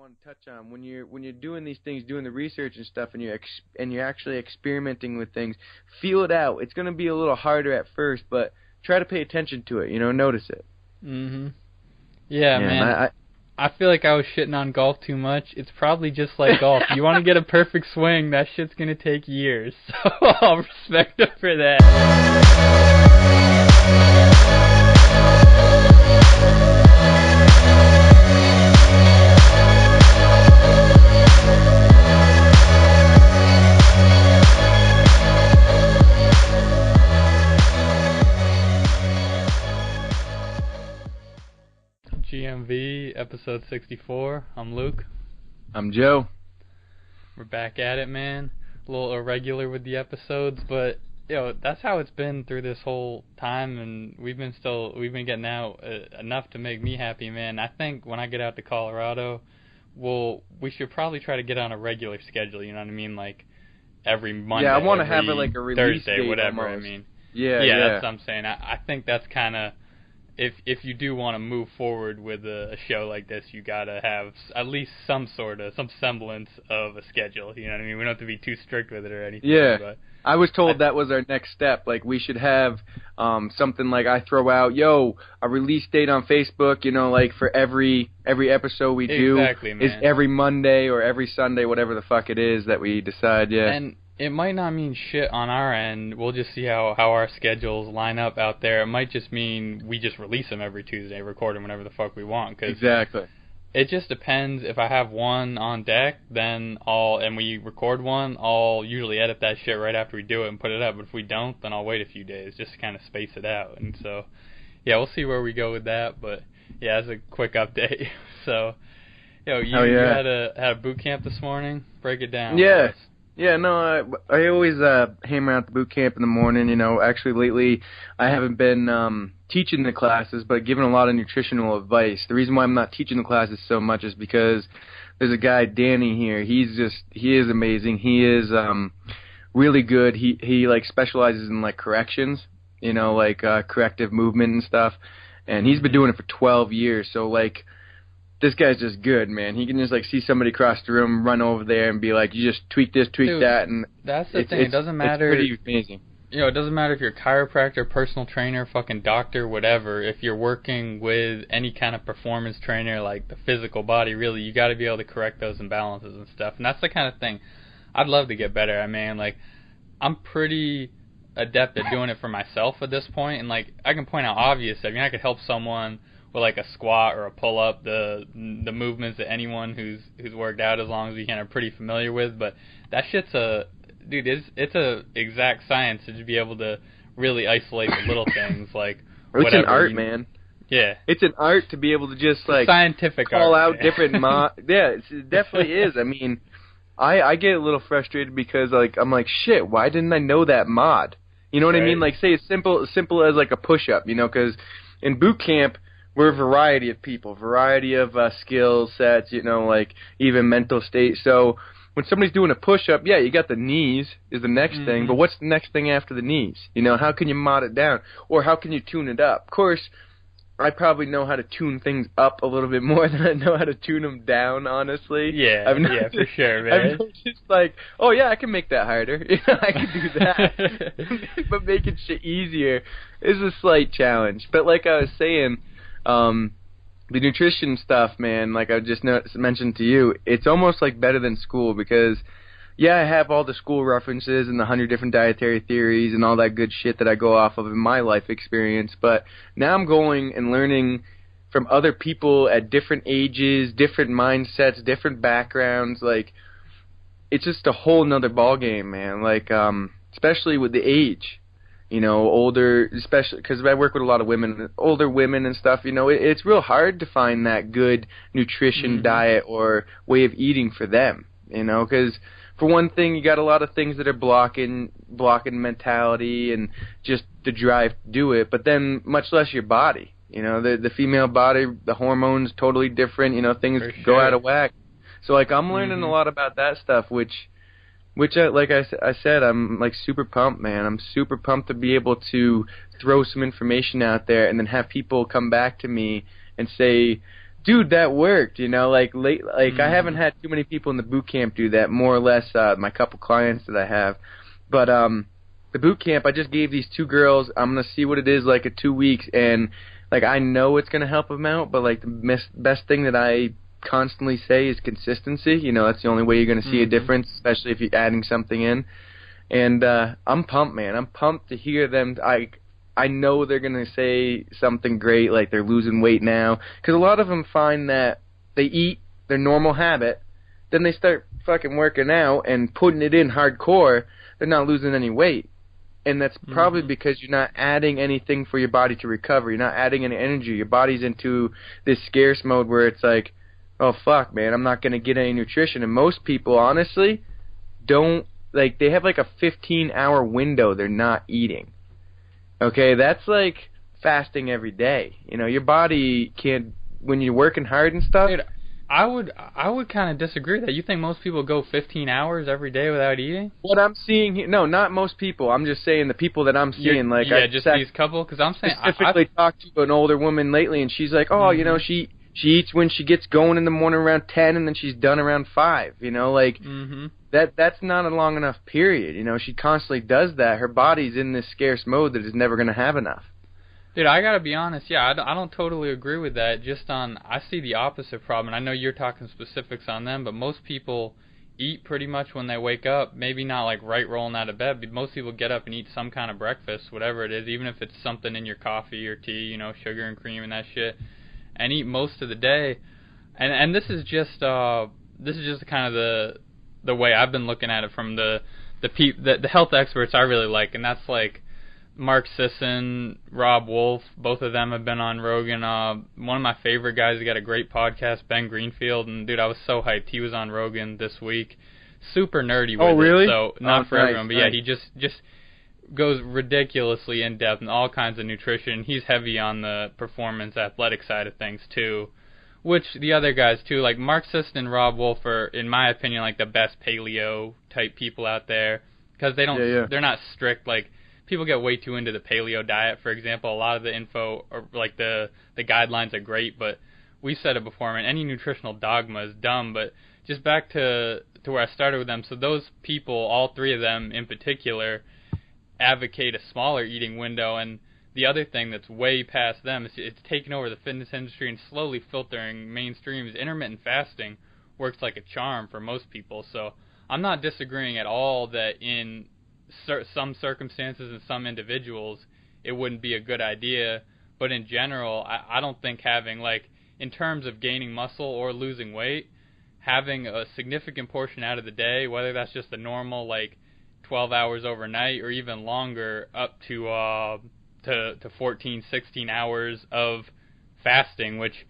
want to touch on when you're doing these things, doing the research and stuff, and you're actually experimenting with things. Feel it out. It's going to be a little harder at first, but try to pay attention to it. Notice it. Yeah, man. I feel like I was shitting on golf too much. It's probably just like golf. You want to get a perfect swing, that shit's going to take years. So I'll respect him for that. GMV, episode 64. I'm Luke. I'm Joe. We're back at it, man. A little irregular with the episodes, but that's how it's been through this whole time, and we've been getting out enough to make me happy, man. I think when I get out to Colorado, we should probably try to get on a regular schedule. You know what I mean? Like every Monday. Yeah, I want to have it like a release Thursday, date whatever. almost. I mean. Yeah. That's what I'm saying. I think that's kind of. If you do want to move forward with a show like this, you gotta have at least some semblance of a schedule. You know what I mean? We don't have to be too strict with it or anything. Yeah. But I was told that was our next step. Like we should have something like I throw out, a release date on Facebook. Like for every episode we do is every Monday or every Sunday, whatever the fuck it is that we decide. Yeah. And it might not mean shit on our end. We'll just see how our schedules line up out there. It might just mean we just release them every Tuesday, record them whenever the fuck we want. Exactly. It just depends. If I have one on deck, and we record one, I'll usually edit that shit right after we do it and put it up. But if we don't, then I'll wait a few days just to kind of space it out. And so, yeah, we'll see where we go with that. But yeah, as a quick update. So, you had a boot camp this morning. Break it down. Yeah. Yeah, no, I always hammer out the boot camp in the morning. Actually lately I haven't been teaching the classes, but giving a lot of nutritional advice. The reason why I'm not teaching the classes so much is because there's a guy, Danny, here. He is amazing. He is really good. He like specializes in like corrections, corrective movement and stuff. And he's been doing it for 12 years. So like, this guy's just good, man. He can just like see somebody across the room, run over there, and be like, "You just tweak this, tweak that," and that's the thing. It doesn't matter. It's pretty amazing. It doesn't matter if you're a chiropractor, personal trainer, fucking doctor, whatever. If you're working with any kind of performance trainer, like the physical body, really, you got to be able to correct those imbalances and stuff. And that's the kind of thing I'd love to get better at, man. Like, I'm pretty adept at doing it for myself at this point, and like I can point out obvious stuff. I could help someone with like a squat or a pull-up, the movements that anyone who's worked out as long as you can are pretty familiar with. But that shit's it's a exact science to be able to really isolate the little things like it's an art, man. Yeah, it's an art to be able to just like scientific call art, out different yeah, it definitely is. I mean, I get a little frustrated because like I'm like, shit, why didn't I know that mod? You know what I mean? Like say as simple as like a push-up, because in boot camp we're a variety of people, variety of skill sets, like even mental state. So when somebody's doing a push-up, yeah, you got the knees is the next thing, but what's the next thing after the knees? How can you mod it down? Or how can you tune it up? Of course, I probably know how to tune things up a little bit more than I know how to tune them down, honestly. Yeah, for sure, man. I'm just like, oh yeah, I can make that harder. I can do that. But making shit easier is a slight challenge. But like I was saying, the nutrition stuff, man, like I just mentioned to you, it's almost like better than school because, yeah, I have all the school references and the 100 different dietary theories and all that good shit that I go off of in my life experience, but now I'm going and learning from other people at different ages, different mindsets, different backgrounds. Like, it's just a whole nother ballgame, man, like, especially with the age. Older, especially because I work with a lot of women, older women and stuff, it's real hard to find that good nutrition diet or way of eating for them, because for one thing, you got a lot of things that are blocking mentality and just the drive to do it, but then much less your body, the female body, the hormones totally different, things go out of whack. So like I'm learning a lot about that stuff, which like I said, I'm like super pumped, man. I'm super pumped to be able to throw some information out there and then have people come back to me and say, dude, that worked. Like I haven't had too many people in the boot camp do that. More or less, my couple clients that I have, but the boot camp, I just gave these 2 girls. I'm gonna see what it is like at 2 weeks, and like I know it's gonna help them out. But like the best thing that I constantly say is consistency. That's the only way you're gonna see a difference, especially if you're adding something in. And I'm pumped, man. I'm pumped to hear them. I know they're going to say something great, like they're losing weight now. Because a lot of them find that they eat their normal habit, then they start fucking working out and putting it in hardcore. They're not losing any weight. And that's probably because you're not adding anything for your body to recover. You're not adding any energy. Your body's into this scarce mode where it's like, oh, fuck, man, I'm not going to get any nutrition. And most people, honestly, don't, like, they have like a 15-hour window they're not eating. Okay, that's like fasting every day. Your body can't, when you're working hard and stuff. Dude, I would kind of disagree with that. You think most people go 15 hours every day without eating? What I'm seeing here, no, not most people. I'm just saying the people that I'm seeing. Just these couple, because I'm saying specifically talked to an older woman lately, and she's like, oh, she eats when she gets going in the morning around 10, and then she's done around 5. That's not a long enough period. She constantly does that. Her body's in this scarce mode that is never going to have enough. Dude, I gotta be honest. Yeah, I don't totally agree with that. I see the opposite problem. And I know you're talking specifics on them, but most people eat pretty much when they wake up. Maybe not like right rolling out of bed, but most people get up and eat some kind of breakfast, whatever it is, even if it's something in your coffee or tea, sugar and cream and that shit, and eat most of the day. And this is just kind of the way I've been looking at it from the health experts I really like, and that's like Mark Sisson, Rob Wolf. Both of them have been on Rogan. One of my favorite guys, he got a great podcast, Ben Greenfield, and dude, I was so hyped. He was on Rogan this week. Super nerdy with really? It, so not for everyone, but yeah, he just goes ridiculously in depth in all kinds of nutrition. He's heavy on the performance athletic side of things too. Which the other guys too, like Mark Sisson and Rob Wolf are, in my opinion, like the best paleo type people out there, because they don't, they're not strict. Like people get way too into the paleo diet, for example. A lot of the info, or like the guidelines are great, but we said it before, man. Any nutritional dogma is dumb. But just back to where I started with them. So those people, all 3 of them in particular, advocate a smaller eating window. And the other thing that's way past them is it's taking over the fitness industry and slowly filtering mainstream is intermittent fasting works like a charm for most people. So I'm not disagreeing at all that in some circumstances and some individuals it wouldn't be a good idea. But in general, I don't think having, like, in terms of gaining muscle or losing weight, having a significant portion out of the day, whether that's just the normal, like, 12 hours overnight or even longer, up to 14, 16 hours of fasting, which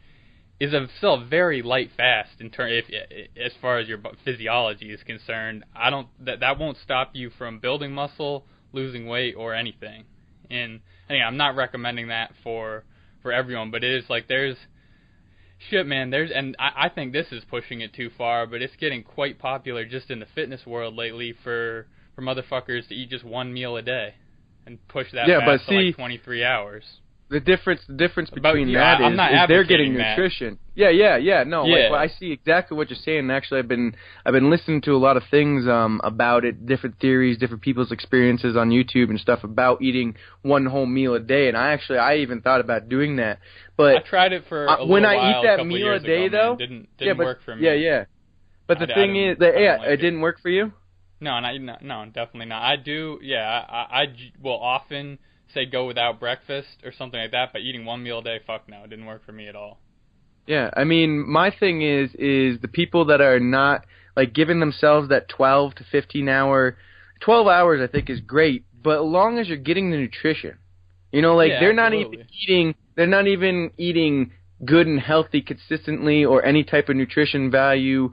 is still a very light fast as far as your physiology is concerned. That won't stop you from building muscle, losing weight, or anything. And anyway, I'm not recommending that for everyone, but it is like I think this is pushing it too far, but it's getting quite popular just in the fitness world lately for motherfuckers to eat just one meal a day and push that fast to like 23 hours. The difference between that is they're getting nutrition. Yeah. No, like, well, I see exactly what you're saying. And actually, I've been listening to a lot of things about it, different theories, different people's experiences on YouTube and stuff about eating one whole meal a day. And I even thought about doing that. But I tried it for a when little I while, eat that meal a day, though, didn't work for me. Yeah. But the thing is, it didn't work for you. No, definitely not. I do. Yeah, I will often say go without breakfast or something like that, but eating one meal a day, fuck no, it didn't work for me at all. Yeah, I mean, my thing is the people that are not, like, giving themselves that 12 to 15 hour, 12 hours I think is great, but as long as you're getting the nutrition, they're not even eating good and healthy consistently or any type of nutrition value,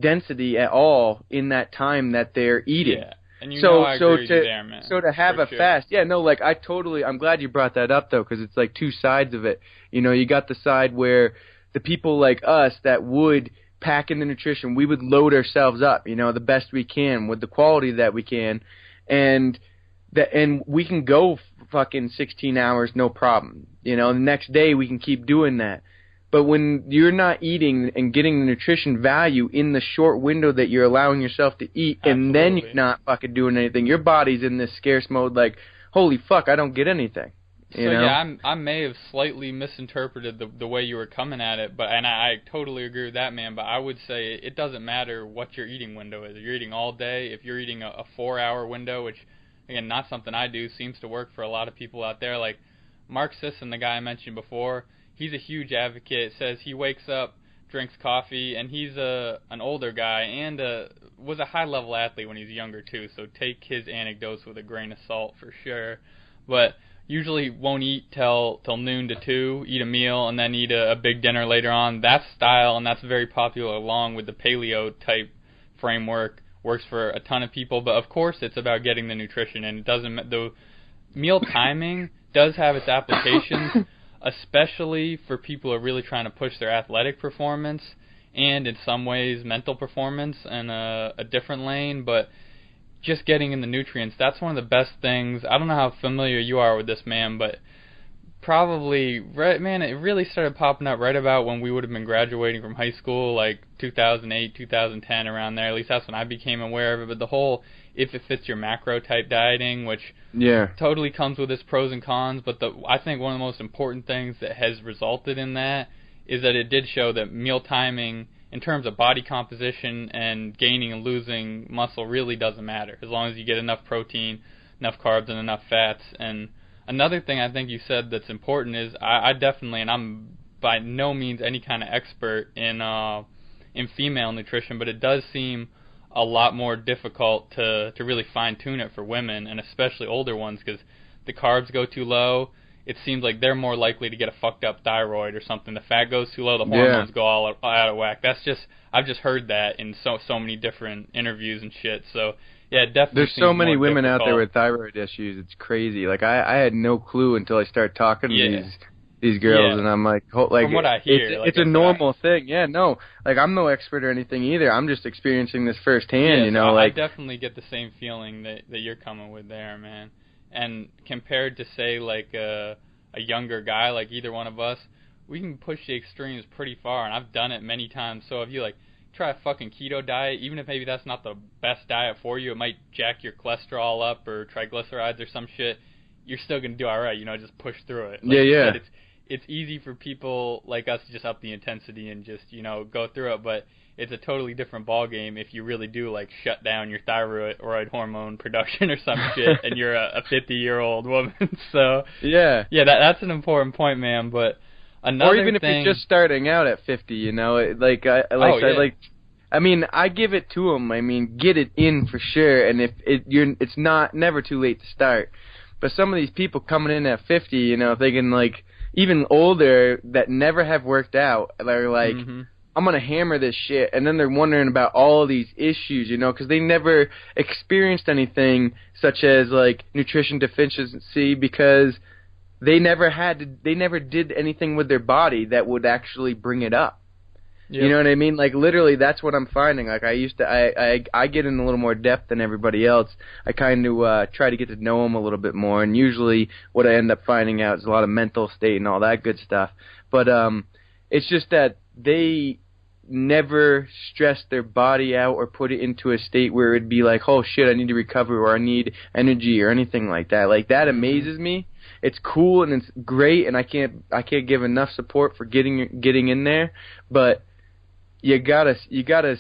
density at all in that time that they're eating. Yeah. And I agree with you there, man. So to have a fast, I'm glad you brought that up, though, because it's like two sides of it. You got the side where the people like us that would pack in the nutrition, we would load ourselves up, the best we can with the quality that we can, and we can go fucking 16 hours, no problem. The next day we can keep doing that. But when you're not eating and getting the nutrition value in the short window that you're allowing yourself to eat, and then you're not fucking doing anything, your body's in this scarce mode like, holy fuck, I don't get anything. You know? Yeah, I may have slightly misinterpreted the way you were coming at it, and I totally agree with that, man. But I would say it doesn't matter what your eating window is. If you're eating all day, if you're eating a 4-hour window, which, again, not something I do, seems to work for a lot of people out there. Like Mark Sisson, the guy I mentioned before, he's a huge advocate. Says he wakes up, drinks coffee, and he's an older guy and was a high-level athlete when he was younger too. So take his anecdotes with a grain of salt for sure. But usually won't eat till noon to 2, eat a meal, and then eat a big dinner later on. That style, and that's very popular along with the paleo-type framework, works for a ton of people. But, of course, it's about getting the nutrition, and it doesn't. The meal timing does have its applications, especially for people who are really trying to push their athletic performance and, in some ways, mental performance in a different lane. But just getting in the nutrients, that's one of the best things. I don't know how familiar you are with this, man, but probably, right, man, it really started popping up right about when we would have been graduating from high school, like 2008, 2010, around there. At least that's when I became aware of it. But the whole if it fits your macro type dieting, which totally comes with its pros and cons, but I think one of the most important things that has resulted in that is that it did show that meal timing, in terms of body composition and gaining and losing muscle, really doesn't matter as long as you get enough protein, enough carbs, and enough fats. And another thing I think you said that's important is I definitely, and I'm by no means any kind of expert in female nutrition, but it does seem a lot more difficult to really fine-tune it for women, and especially older ones, because the carbs go too low. It seems like they're more likely to get a fucked up thyroid or something. The fat goes too low, the hormones go all out of whack. I've just heard that in so many different interviews and shit. So yeah, it definitely. There's so many women out there with thyroid issues. It's crazy. Like I had no clue until I started talking to these girls, and I'm like, from what I hear, it's a normal thing. Yeah, no, like I'm no expert or anything either. I'm just experiencing this firsthand. So I definitely get the same feeling that you're coming with there, man. And compared to, say, like a younger guy, like either one of us, we can push the extremes pretty far, and I've done it many times. So if you, like, try a fucking keto diet, even if maybe that's not the best diet for you, it might jack your cholesterol up or triglycerides or some shit, you're still going to do all right, just push through it. Like you said, it's easy for people like us to just up the intensity and just, go through it, but it's a totally different ballgame if you really do, like, shut down your thyroid hormone production or some shit, and you're a 50-year-old woman. So that's an important point, man. But another or even thing, if you're just starting out at 50, I mean, I give it to them. I mean, get it in for sure, and it's never too late to start. But some of these people coming in at 50, thinking like even older that never have worked out, they're like. I'm going to hammer this shit, and then they're wondering about all of these issues, because they never experienced anything such as, like, nutrition deficiency because they never did anything with their body that would actually bring it up. Yep. You know what I mean? Like, literally, that's what I'm finding. Like, I get in a little more depth than everybody else. I kind of try to get to know them a little bit more, and usually what I end up finding out is a lot of mental state and all that good stuff. But it's just that they never stress their body out or put it into a state where it'd be like, oh shit, I need to recover or I need energy or anything like that. Like that amazes me. It's cool and it's great, and I can't give enough support for getting in there. But you gotta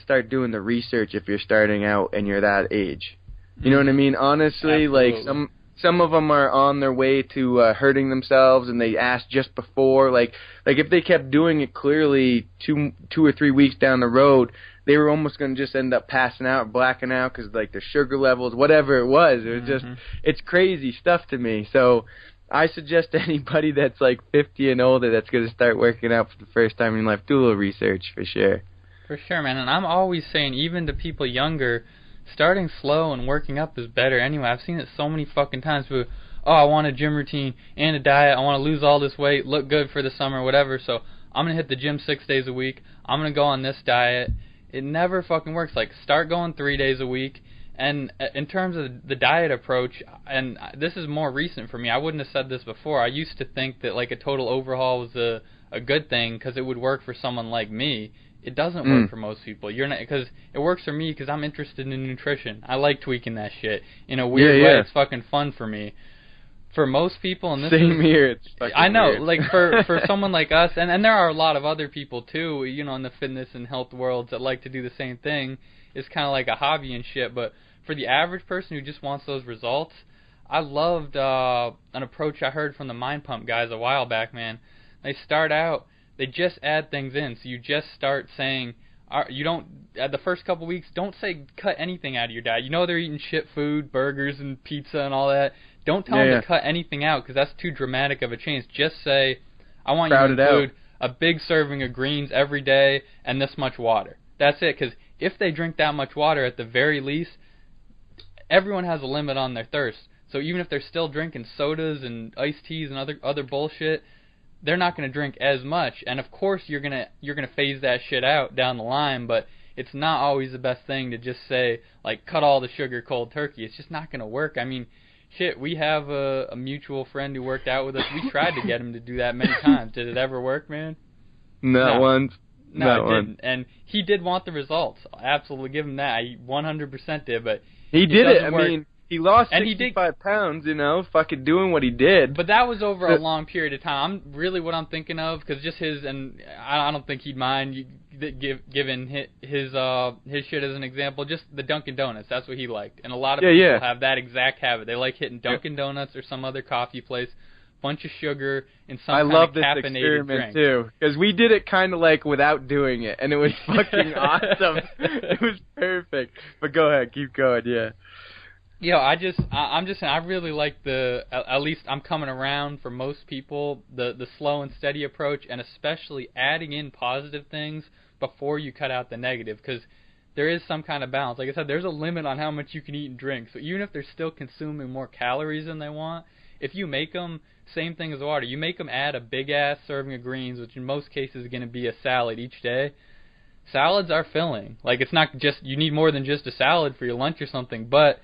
start doing the research if you're starting out and you're that age. You know what I mean? Honestly, Absolutely. like some of them are on their way to hurting themselves, and they asked just before. Like if they kept doing it clearly 2 or 3 weeks down the road, they were almost going to just end up passing out, blacking out, because like their sugar levels, whatever it was just, it's crazy stuff to me. So I suggest to anybody that's like 50 and older that's going to start working out for the first time in life, do a little research for sure. For sure, man. And I'm always saying, even to people younger, starting slow and working up is better anyway. I've seen it so many fucking times. People, I want a gym routine and a diet. I want to lose all this weight, look good for the summer, whatever. So I'm going to hit the gym 6 days a week. I'm going to go on this diet. It never fucking works. Like, start going 3 days a week. And in terms of the diet approach, and this is more recent for me, I wouldn't have said this before. I used to think that, like, a total overhaul was a a good thing because it would work for someone like me. It doesn't work for most people. You're not, because it works for me because I'm interested in nutrition. I like tweaking that shit in a weird way. It's fucking fun for me. For most people, and this Same here. It's fucking I know, weird. like for someone like us, and there are a lot of other people too, you know, in the fitness and health worlds that like to do the same thing. It's kind of like a hobby and shit. But for the average person who just wants those results, I loved an approach I heard from the Mind Pump guys a while back. Man, they start out. They just add things in. So you just start saying, you don't, at the first couple weeks, don't say cut anything out of your diet. You know they're eating shit food, burgers and pizza and all that. Don't tell them to cut anything out because that's too dramatic of a change. Just say, I want you to include a big serving of greens every day and this much water. That's it, because if they drink that much water, at the very least, everyone has a limit on their thirst. So even if they're still drinking sodas and iced teas and other bullshit, they're not going to drink as much. And of course you're gonna phase that shit out down the line, but it's not always the best thing to just say, like, cut all the sugar cold turkey. It's just not going to work. I mean, shit, we have a mutual friend who worked out with us. We tried to get him to do that many times. Did it ever work, man? Not once. No, it didn't. And he did want the results. I'll absolutely give him that. I 100% did, but he did it. I work. mean, he lost 65 pounds, you know, fucking doing what he did. But that was over a long period of time. What I'm thinking of, because just his, and I don't think he'd mind giving his shit as an example, just the Dunkin' Donuts. That's what he liked. And a lot of people have that exact habit. They like hitting Dunkin' Donuts or some other coffee place, bunch of sugar, and some kind of caffeinated drink. I love this experiment, too, because we did it kind of like without doing it, and it was fucking awesome. It was perfect. But go ahead, keep going, Yo, I really like at least I'm coming around for most people, the slow and steady approach, and especially adding in positive things before you cut out the negative, because there is some kind of balance. Like I said, there's a limit on how much you can eat and drink. So even if they're still consuming more calories than they want, if you make them, same thing as water, you make them add a big-ass serving of greens, which in most cases is going to be a salad each day. Salads are filling. Like, it's not just, you need more than just a salad for your lunch or something, but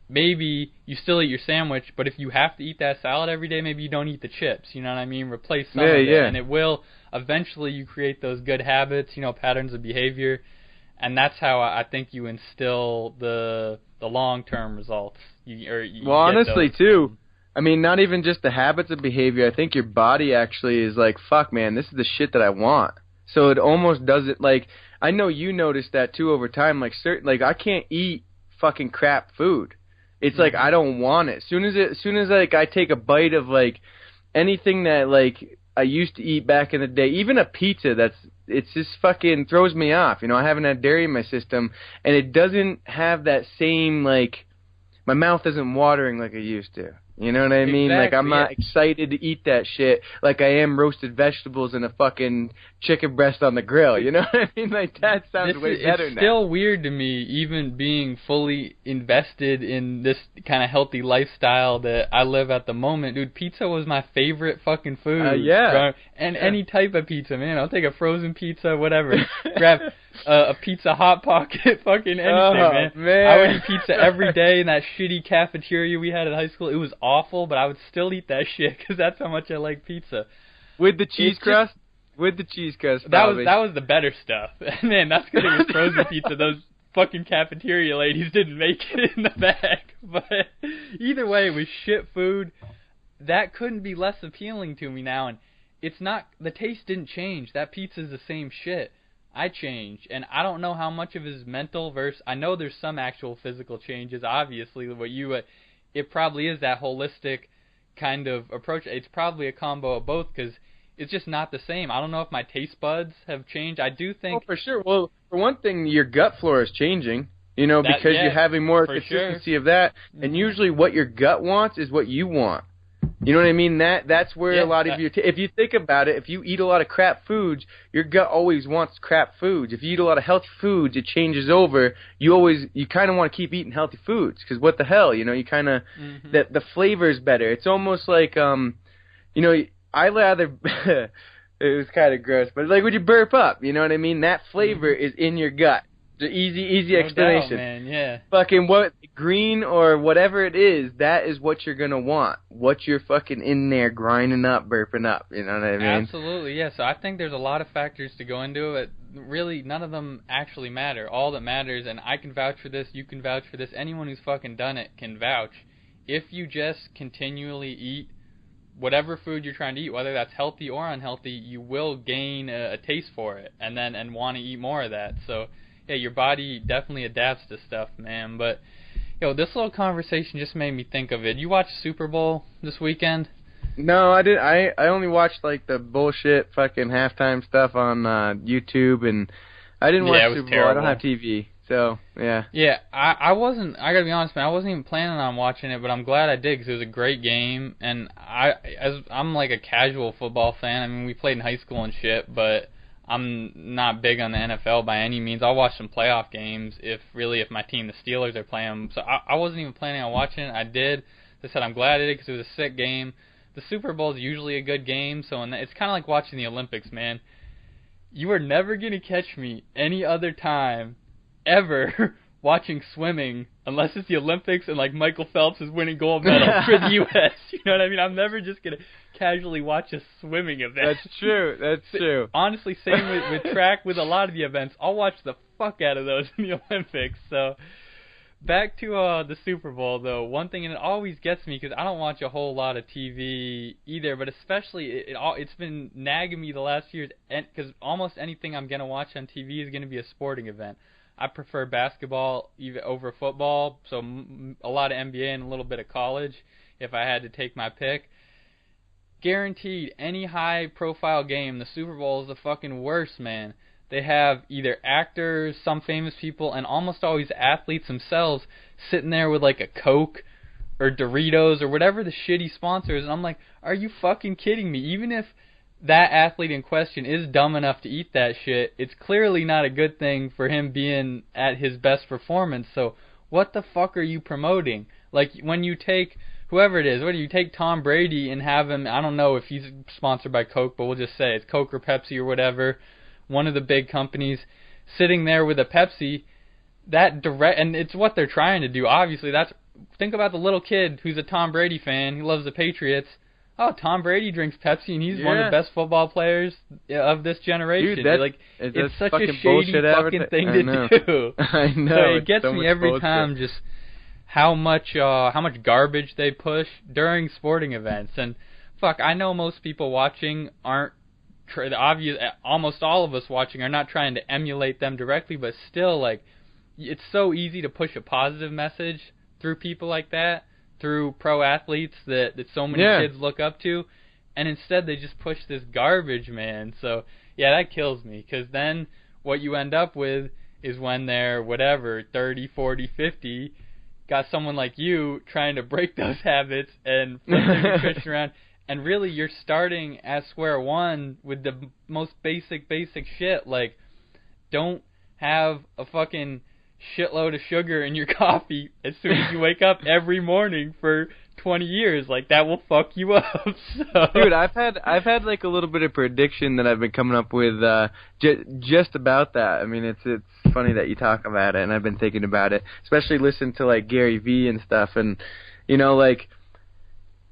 maybe you still eat your sandwich, but if you have to eat that salad every day, maybe you don't eat the chips, you know what I mean? Replace some of it, and it will, eventually you create those good habits, you know, patterns of behavior, and that's how I think you instill the long-term results. Well, honestly, too, I mean, not even just the habits of behavior, I think your body actually is like, fuck, man, this is the shit that I want. So it almost does it, like, I know you noticed that, too, over time, like, I can't eat fucking crap food. It's like I don't want it. As soon as like I take a bite of like anything that like I used to eat back in the day, even a pizza, it's just fucking throws me off. You know, I haven't had dairy in my system, and it doesn't have that same, like, my mouth isn't watering like it used to. You know what I mean? Like, I'm not excited to eat that shit like I am roasted vegetables and a fucking chicken breast on the grill. You know what I mean? Like, that sounds way better now. It's still weird to me, even being fully invested in this kind of healthy lifestyle that I live at the moment. Dude, pizza was my favorite fucking food. And any type of pizza, man. I'll take a frozen pizza, whatever. Grab a Pizza Hot Pocket, fucking anything, man. I would eat pizza every day in that shitty cafeteria we had at high school. It was awful, but I would still eat that shit because that's how much I like pizza. With the cheese crust? With the cheese crust, that was the better stuff. Man, that's because it was frozen pizza. Those fucking cafeteria ladies didn't make it in the bag. But either way, it was shit food. That couldn't be less appealing to me now. And it's not, the taste didn't change. That pizza's the same shit. I changed, and I don't know how much of it is mental versus, I know there's some actual physical changes, obviously, it probably is that holistic kind of approach. It's probably a combo of both, because it's just not the same. I don't know if my taste buds have changed. I do think... Oh, for sure. Well, for one thing, your gut flora is changing, you know, because you're having more consistency of that, and usually what your gut wants is what you want. You know what I mean? That's where a lot of your... if you think about it, if you eat a lot of crap foods, your gut always wants crap foods. If you eat a lot of healthy foods, it changes over. You kind of want to keep eating healthy foods, because what the hell, you know, you kind of... The flavor is better. It's almost like, you know, I rather... it was kind of gross, but like when you burp up, you know what I mean? That flavor is in your gut. The easy No explanation. doubt, man. Yeah. Fucking what green or whatever it is, that is what you're gonna want. What you're fucking in there grinding up, burping up. You know what I mean? Absolutely, yeah. So I think there's a lot of factors to go into it. Really, none of them actually matter. All that matters, and I can vouch for this, you can vouch for this, anyone who's fucking done it can vouch. If you just continually eat whatever food you're trying to eat, whether that's healthy or unhealthy, you will gain a taste for it, and want to eat more of that. So yeah, your body definitely adapts to stuff, man. But this little conversation just made me think of it. You watched Super Bowl this weekend? No, I didn't. I only watched like the bullshit fucking halftime stuff on YouTube, and I didn't watch Super Bowl. I don't have TV, so yeah. Yeah, I wasn't. I gotta be honest, man. I wasn't even planning on watching it, but I'm glad I did because it was a great game. And I'm like a casual football fan. I mean, we played in high school and shit, but I'm not big on the NFL by any means. I'll watch some playoff games if my team, the Steelers, are playing. So I wasn't even planning on watching it. I did. As I said, I'm glad I did because it was a sick game. The Super Bowl is usually a good game, so it's kind of like watching the Olympics, man. You are never going to catch me any other time ever watching swimming unless it's the Olympics and like Michael Phelps is winning gold medal for the U.S. You know what I mean? I'm never just going to casually watch a swimming event. That's true. Honestly, same with track, with a lot of the events. I'll watch the fuck out of those in the Olympics. So back to the Super Bowl, though. One thing, and it always gets me because I don't watch a whole lot of TV either, but especially it's been nagging me the last few years because almost anything I'm going to watch on TV is going to be a sporting event. I prefer basketball even over football, so a lot of NBA and a little bit of college if I had to take my pick. Guaranteed, any high-profile game, the Super Bowl is the fucking worst, man. They have either actors, some famous people, and almost always athletes themselves sitting there with like a Coke or Doritos or whatever the shitty sponsor is. And I'm like, are you fucking kidding me? Even if that athlete in question is dumb enough to eat that shit, it's clearly not a good thing for him being at his best performance. So what the fuck are you promoting? Like when you take whoever it is, what do you take Tom Brady and have him, I don't know if he's sponsored by Coke, but we'll just say it's Coke or Pepsi or whatever, one of the big companies, sitting there with a Pepsi, and it's what they're trying to do. Obviously, think about the little kid who's a Tom Brady fan, he loves the Patriots. Oh, Tom Brady drinks Pepsi and he's one of the best football players of this generation. Dude, it's such a shady fucking thing to do. I know. So it gets so me every bullshit. time just how much garbage they push during sporting events. And fuck, I know most people watching aren't almost all of us watching are not trying to emulate them directly, but still, like, it's so easy to push a positive message through people like that, through pro athletes that so many kids look up to, and instead they just push this garbage, man. So yeah, that kills me, because then what you end up with is when they're 30, 40, 50, got someone like you trying to break those habits and flip their nutrition around. And really, you're starting at square one with the most basic shit. Like, don't have a fucking shitload of sugar in your coffee as soon as you wake up every morning for 20 years. Like, that will fuck you up. So. Dude, I've had like a little bit of prediction that I've been coming up with just about that. I mean, it's funny that you talk about it, and I've been thinking about it, especially listening to like Gary Vee and stuff, and like.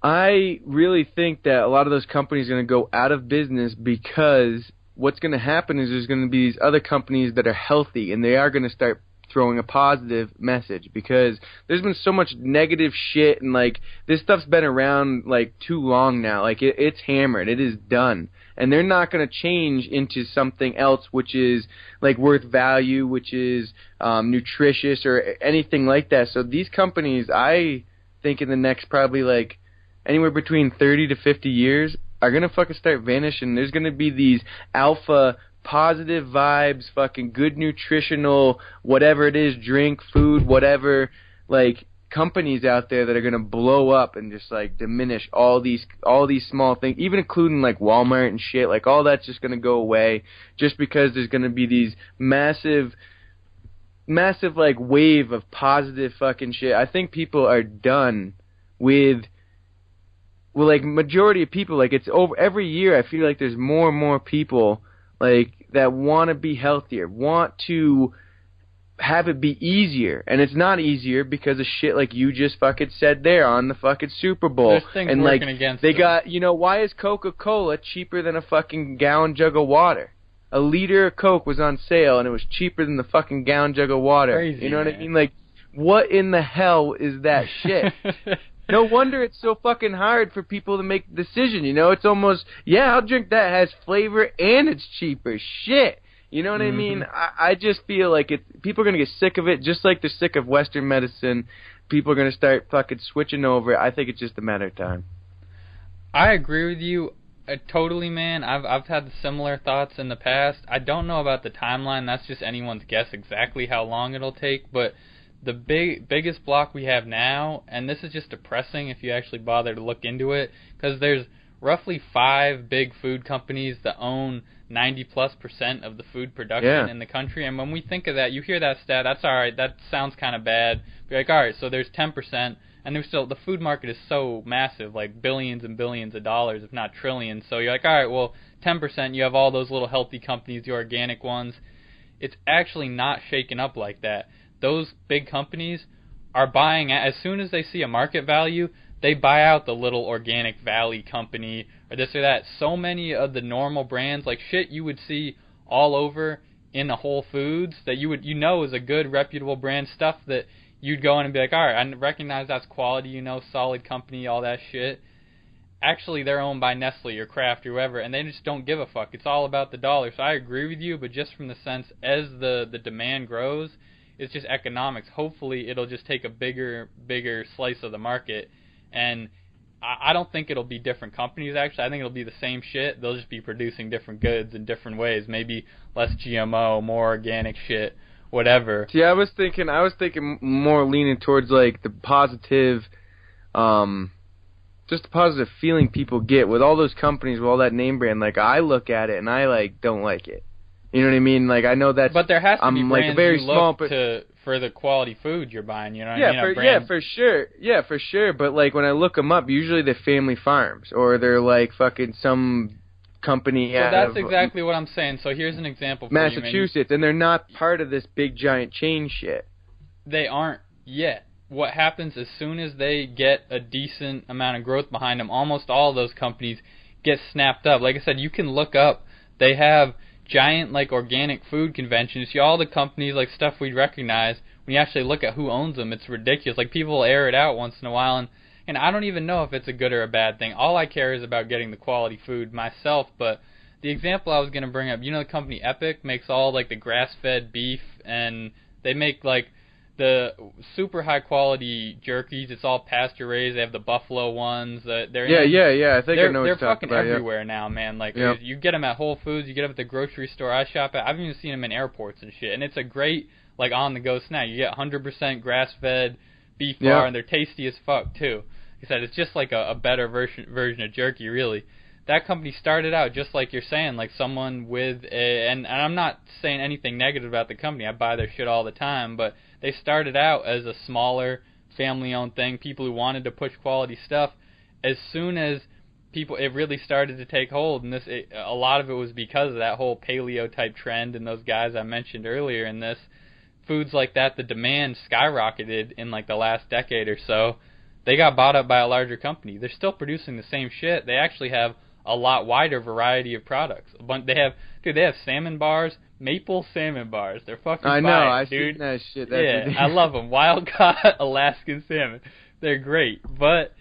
I really think that a lot of those companies are going to go out of business because what's going to happen is there's going to be these other companies that are healthy, and they are going to start throwing a positive message, because there's been so much negative shit, and like this stuff's been around like too long now. Like it's hammered, it is done, and they're not going to change into something else which is like worth value, which is nutritious or anything like that. So these companies, I think in the next probably like anywhere between 30 to 50 years are going to fucking start vanishing. There's going to be these alpha, positive vibes, fucking good nutritional, whatever it is, drink, food, whatever, like, companies out there that are going to blow up and just, like, diminish all these small things, even including, like, Walmart and shit. Like, all that's just going to go away just because there's going to be these massive, like, wave of positive fucking shit. I think people are done with... Well, like, majority of people, like, it's over every year. I feel like there's more and more people, like, that want to be healthier, want to have it be easier, and it's not easier because of shit like you just fucking said there on the fucking Super Bowl. There's things and working like against they them. got, why is Coca-Cola cheaper than a fucking gallon jug of water? A liter of Coke was on sale and it was cheaper than the fucking gallon jug of water. Crazy, you know what man. I mean? Like, what in the hell is that shit? No wonder it's so fucking hard for people to make the decision. It's almost, I'll drink that. It has flavor and it's cheaper. Shit. You know what I mean? I just feel like people are going to get sick of it, just like they're sick of Western medicine. People are going to start fucking switching over. I think it's just a matter of time. I agree with you totally, man. I've had similar thoughts in the past. I don't know about the timeline. That's just anyone's guess exactly how long it'll take. But the biggest block we have now, and this is just depressing if you actually bother to look into it, because there's roughly 5 big food companies that own 90+% of the food production in the country. And when we think of that, you hear that stat, that's all right, that sounds kind of bad. You're like, all right, so there's 10%, and there's still, the food market is so massive, like billions and billions of dollars, if not trillions. So you're like, all right, well, 10%, you have all those little healthy companies, the organic ones. It's actually not shaken up like that. Those big companies are buying, as soon as they see a market value, they buy out the little Organic Valley company or this or that. So many of the normal brands, like shit you would see all over in a Whole Foods that you is a good, reputable brand, stuff that you'd go in and be like, all right, I recognize that's quality, solid company, all that shit. Actually, they're owned by Nestle or Kraft or whoever, and they just don't give a fuck. It's all about the dollar. So I agree with you, but just from the sense as the demand grows, it's just economics. Hopefully, it'll just take a bigger slice of the market. And I don't think it'll be different companies, actually. I think it'll be the same shit. They'll just be producing different goods in different ways. Maybe less GMO, more organic shit, whatever. See, I was thinking more leaning towards, like, the positive, just the positive feeling people get with all those companies, with all that name brand. Like, I look at it and I, like, don't like it. You know what I mean? Like, I know that's... But there has to be brands like very you small, look to for the quality food you're buying, you know what yeah, I mean? Yeah, for sure. Yeah, for sure. But, like, when I look them up, usually they're family farms, or they're, like, fucking some company out of... That's exactly what I'm saying. So here's an example for Massachusetts, and they're not part of this big, giant chain shit. They aren't yet. What happens as soon as they get a decent amount of growth behind them, almost all of those companies get snapped up. Like I said, you can look up, they have giant, like, organic food conventions. See all the companies, like, stuff we'd recognize. When you actually look at who owns them, it's ridiculous. Like, people will air it out once in a while, and I don't even know if it's a good or a bad thing. All I care is about getting the quality food myself. But the example I was going to bring up, the company Epic makes all, like, the grass-fed beef, and they make, like, the super high-quality jerkies. It's all pasture-raised. They have the buffalo ones. Yeah. I think I know what you're talking about. They're fucking everywhere now, man. Like, you get them at Whole Foods. You get them at the grocery store I shop at. I've even seen them in airports and shit. And it's a great, like, on-the-go snack. You get 100% grass-fed beef bar, and they're tasty as fuck, too. Like I said, it's just like a better version of jerky, really. That company started out, just like you're saying, like someone with and I'm not saying anything negative about the company. I buy their shit all the time, but they started out as a smaller, family-owned thing, people who wanted to push quality stuff. As soon as it really started to take hold, and a lot of it was because of that whole paleo-type trend and those guys I mentioned earlier in this, foods like that, the demand skyrocketed in, like, the last decade or so. They got bought up by a larger company. They're still producing the same shit. They actually have a lot wider variety of products. They have salmon bars, maple salmon bars. They're fucking fire, dude. I've seen that shit. I love them. Wild caught Alaskan salmon. They're great, but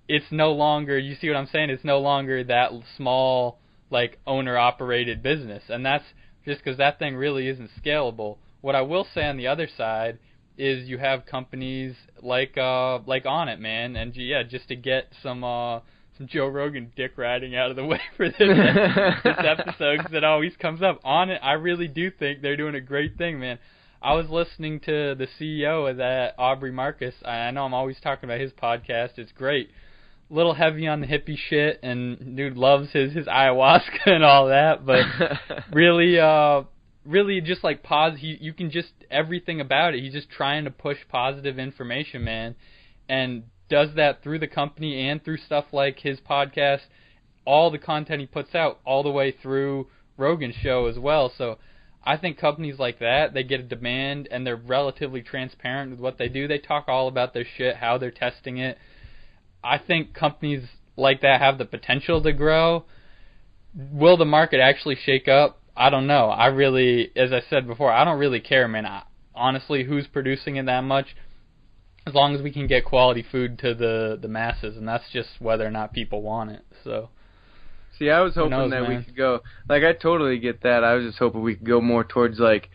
it's no longer, you see what I'm saying? It's no longer that small, like, owner-operated business, and that's just because that thing really isn't scalable. What I will say on the other side is you have companies like Onnit, man, and just to get some Joe Rogan dick riding out of the way for this episode, because it always comes up. Onnit, I really do think they're doing a great thing, man. I was listening to the CEO of that, Aubrey Marcus. I know I'm always talking about his podcast. It's great. A little heavy on the hippie shit, and dude loves his ayahuasca and all that, but really just like you can just, everything about it, he's just trying to push positive information, man, and does that through the company and through stuff like his podcast, all the content he puts out, all the way through Rogan's show as well. So I think companies like that, they get a demand and they're relatively transparent with what they do. They talk all about their shit, how they're testing it. I think companies like that have the potential to grow. Will the market actually shake up? I don't know. I really, as I said before, I don't really care, man. Honestly, who's producing it that much? As long as we can get quality food to the masses, and that's just whether or not people want it. So. See, I was hoping that we could go, like, I totally get that. I was just hoping we could go more towards, like,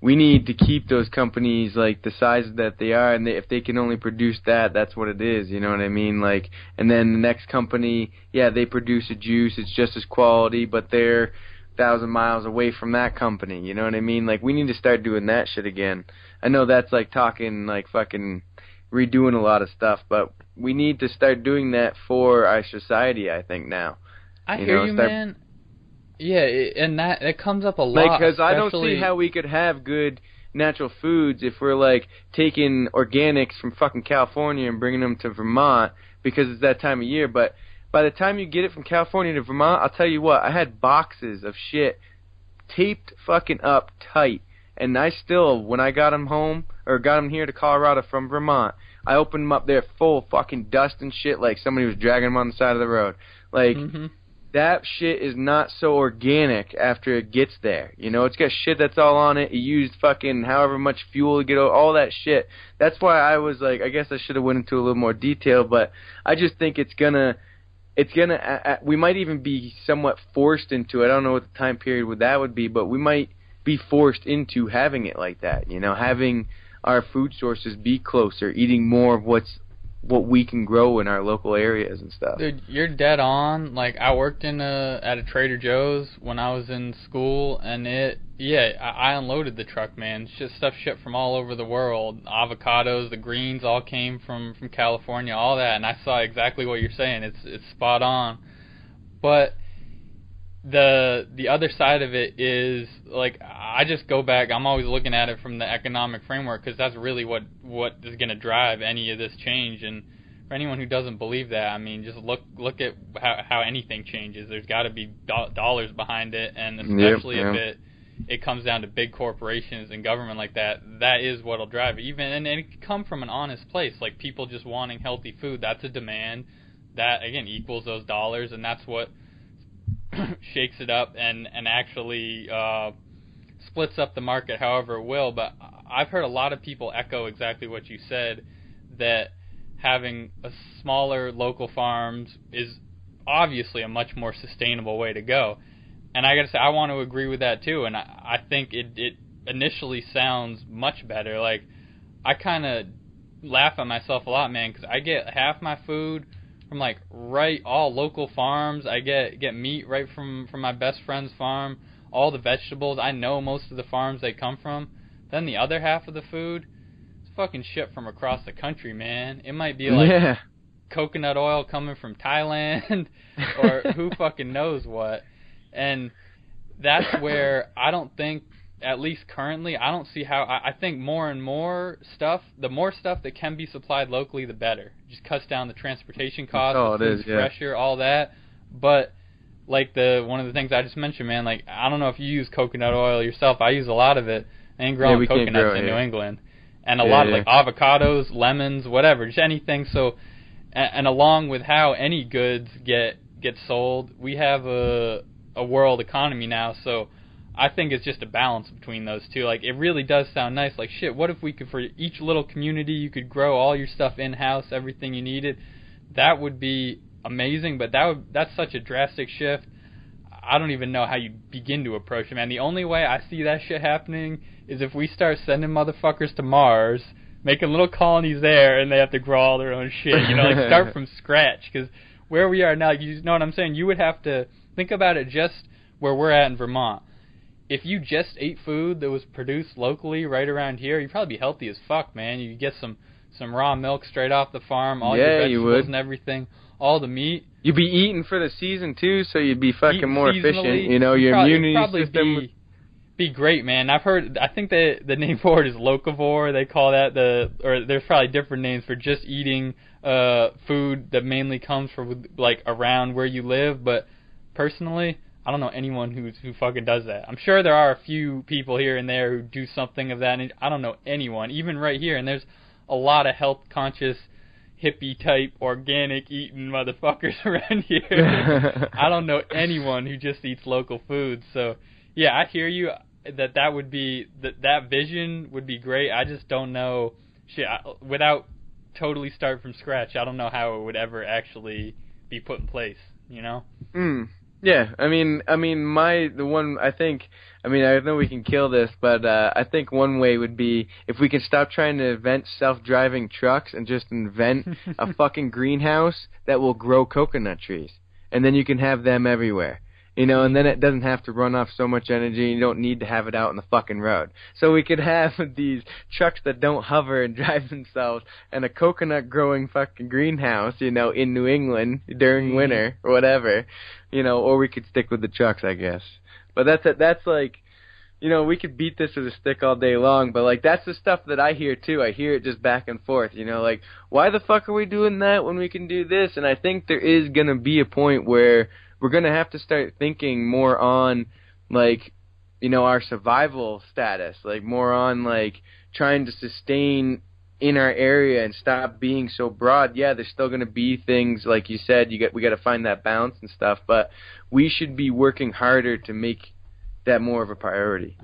we need to keep those companies, like, the size that they are, and if they can only produce that, that's what it is, you know what I mean? Like, and then the next company, yeah, they produce a juice, it's just as quality, but they're 1,000 miles away from that company, you know what I mean? Like, we need to start doing that shit again. I know that's, like, talking, like, fucking redoing a lot of stuff, but we need to start doing that for our society, I think, now. I hear you, man. Yeah, and it comes up a lot. Like, because I don't see how we could have good natural foods if we're, like, taking organics from fucking California and bringing them to Vermont because it's that time of year. But by the time you get it from California to Vermont, I'll tell you what, I had boxes of shit taped fucking up tight. And I still, when I got them home, or got them here to Colorado from Vermont, I opened them up there full of fucking dust and shit like somebody was dragging them on the side of the road. Like... That shit is not so organic after it gets there. You know, it's got shit that's all on it. It used fucking however much fuel to get all that shit. That's why I was like, I guess I should have went into a little more detail, but I just think we might even be somewhat forced into it. I don't know what the time period that would be, but we might be forced into having it like that. You know, having our food sources be closer, eating more of what we can grow in our local areas and stuff. Dude, you're dead on. Like, I worked at a Trader Joe's when I was in school, and I unloaded the truck, man. Stuff shipped from all over the world. Avocados, the greens all came from California, all that, and I saw exactly what you're saying. It's spot on. But the other side of it is, like, I just go back, I'm always looking at it from the economic framework, because that's really what is going to drive any of this change. And for anyone who doesn't believe that, I mean, just look at how anything changes. There's got to be dollars behind it, and especially if it comes down to big corporations and government like that, that is what'll drive it. And it can come from an honest place, like people just wanting healthy food. That's a demand that, again, equals those dollars, and that's what shakes it up and actually splits up the market however it will. But I've heard a lot of people echo exactly what you said, that having a smaller local farms is obviously a much more sustainable way to go. And I gotta say, I want to agree with that too, and I think it initially sounds much better. Like, I kind of laugh at myself a lot, man, because I get half my food from, like, all local farms. I get meat right from my best friend's farm. All the vegetables, I know most of the farms they come from. Then the other half of the food, it's fucking shit from across the country, man. It might be like coconut oil coming from Thailand or who fucking knows what. And that's where I don't think, at least currently, I don't see how. I think more and more stuff, the more stuff that can be supplied locally, the better. Just cuts down the transportation costs, it's fresher, all that. But like one of the things I just mentioned, man, like, I don't know if you use coconut oil yourself. I use a lot of it. I ain't growing coconuts in New England. And a lot of, like, avocados, lemons, whatever, just anything. So, and along with how any goods get sold, we have a world economy now, so I think it's just a balance between those two. Like, it really does sound nice. Like, shit, what if we could, for each little community, you could grow all your stuff in-house, everything you needed? That would be amazing, but that's such a drastic shift. I don't even know how you begin to approach it, man. The only way I see that shit happening is if we start sending motherfuckers to Mars, making little colonies there, and they have to grow all their own shit. You know, like, start from scratch, because where we are now, you know what I'm saying? You would have to think about it just where we're at in Vermont. If you just ate food that was produced locally right around here, you'd probably be healthy as fuck, man. You could get some raw milk straight off the farm, all your vegetables and everything, all the meat. You'd be eating for the season, too, so you'd be fucking more efficient. You know, your immunity system be great, man. I think the name for it is locavore. They call that or there's probably different names for just eating food that mainly comes from, like, around where you live. But personally, I don't know anyone who fucking does that. I'm sure there are a few people here and there who do something of that, and I don't know anyone, even right here. And there's a lot of health conscious, hippie type, organic eating motherfuckers around here. I don't know anyone who just eats local food. So yeah, I hear you. That would be that vision would be great. I just don't know without totally start from scratch. I don't know how it would ever actually be put in place. You know? Yeah, I mean, I know we can kill this, but I think one way would be if we can stop trying to invent self-driving trucks and just invent a fucking greenhouse that will grow coconut trees, and then you can have them everywhere. You know, and then it doesn't have to run off so much energy. You don't need to have it out on the fucking road. So we could have these trucks that don't hover and drive themselves, and a coconut growing fucking greenhouse, you know, in New England during winter or whatever, you know. Or we could stick with the trucks, I guess. But that's like, you know, we could beat this with a stick all day long. But like, that's the stuff that I hear too. I hear it just back and forth. You know, like, why the fuck are we doing that when we can do this? And I think there is gonna be a point where we're going to have to start thinking more on, like, you know, our survival status, like more on, like, trying to sustain in our area and stop being so broad. Yeah, there's still going to be things, like you said, we got to find that balance and stuff, but we should be working harder to make that more of a priority.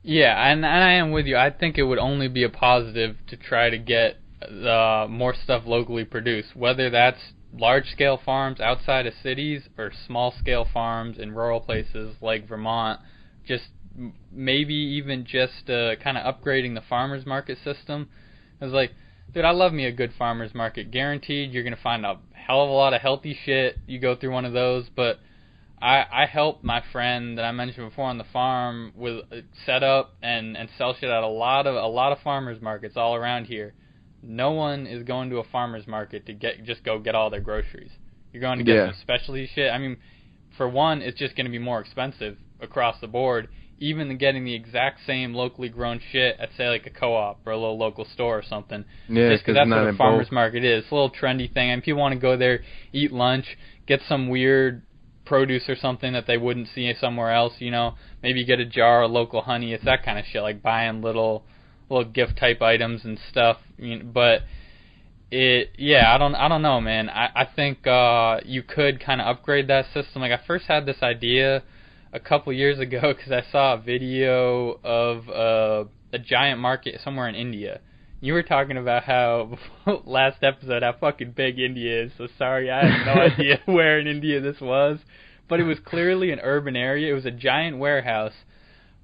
Yeah, and I am with you. I think it would only be a positive to try to get more stuff locally produced, whether that's large-scale farms outside of cities or small-scale farms in rural places like Vermont. Just maybe even just kind of upgrading the farmers market system. It's like, dude, I love me a good farmers market. Guaranteed you're going to find a hell of a lot of healthy shit. You go through one of those, but I helped my friend that I mentioned before on the farm with set up and sell shit at a lot of farmers markets all around here. No one is going to a farmer's market to go get all their groceries. You're going to get some specialty shit. I mean, for one, it's just going to be more expensive across the board, even getting the exact same locally grown shit at, say, like a co-op or a little local store or something. Yeah, just because that's what a farmer's market is. It's a little trendy thing. I mean, people want to go there, eat lunch, get some weird produce or something that they wouldn't see somewhere else, you know. Maybe get a jar of local honey. It's that kind of shit, like buying little gift type items and stuff, you know, but I don't know, man. I think you could kind of upgrade that system. Like, I first had this idea a couple years ago because I saw a video of a giant market somewhere in India. You were talking about how last episode how fucking big India is. So sorry, I had no idea where in India this was, but it was clearly an urban area. It was a giant warehouse,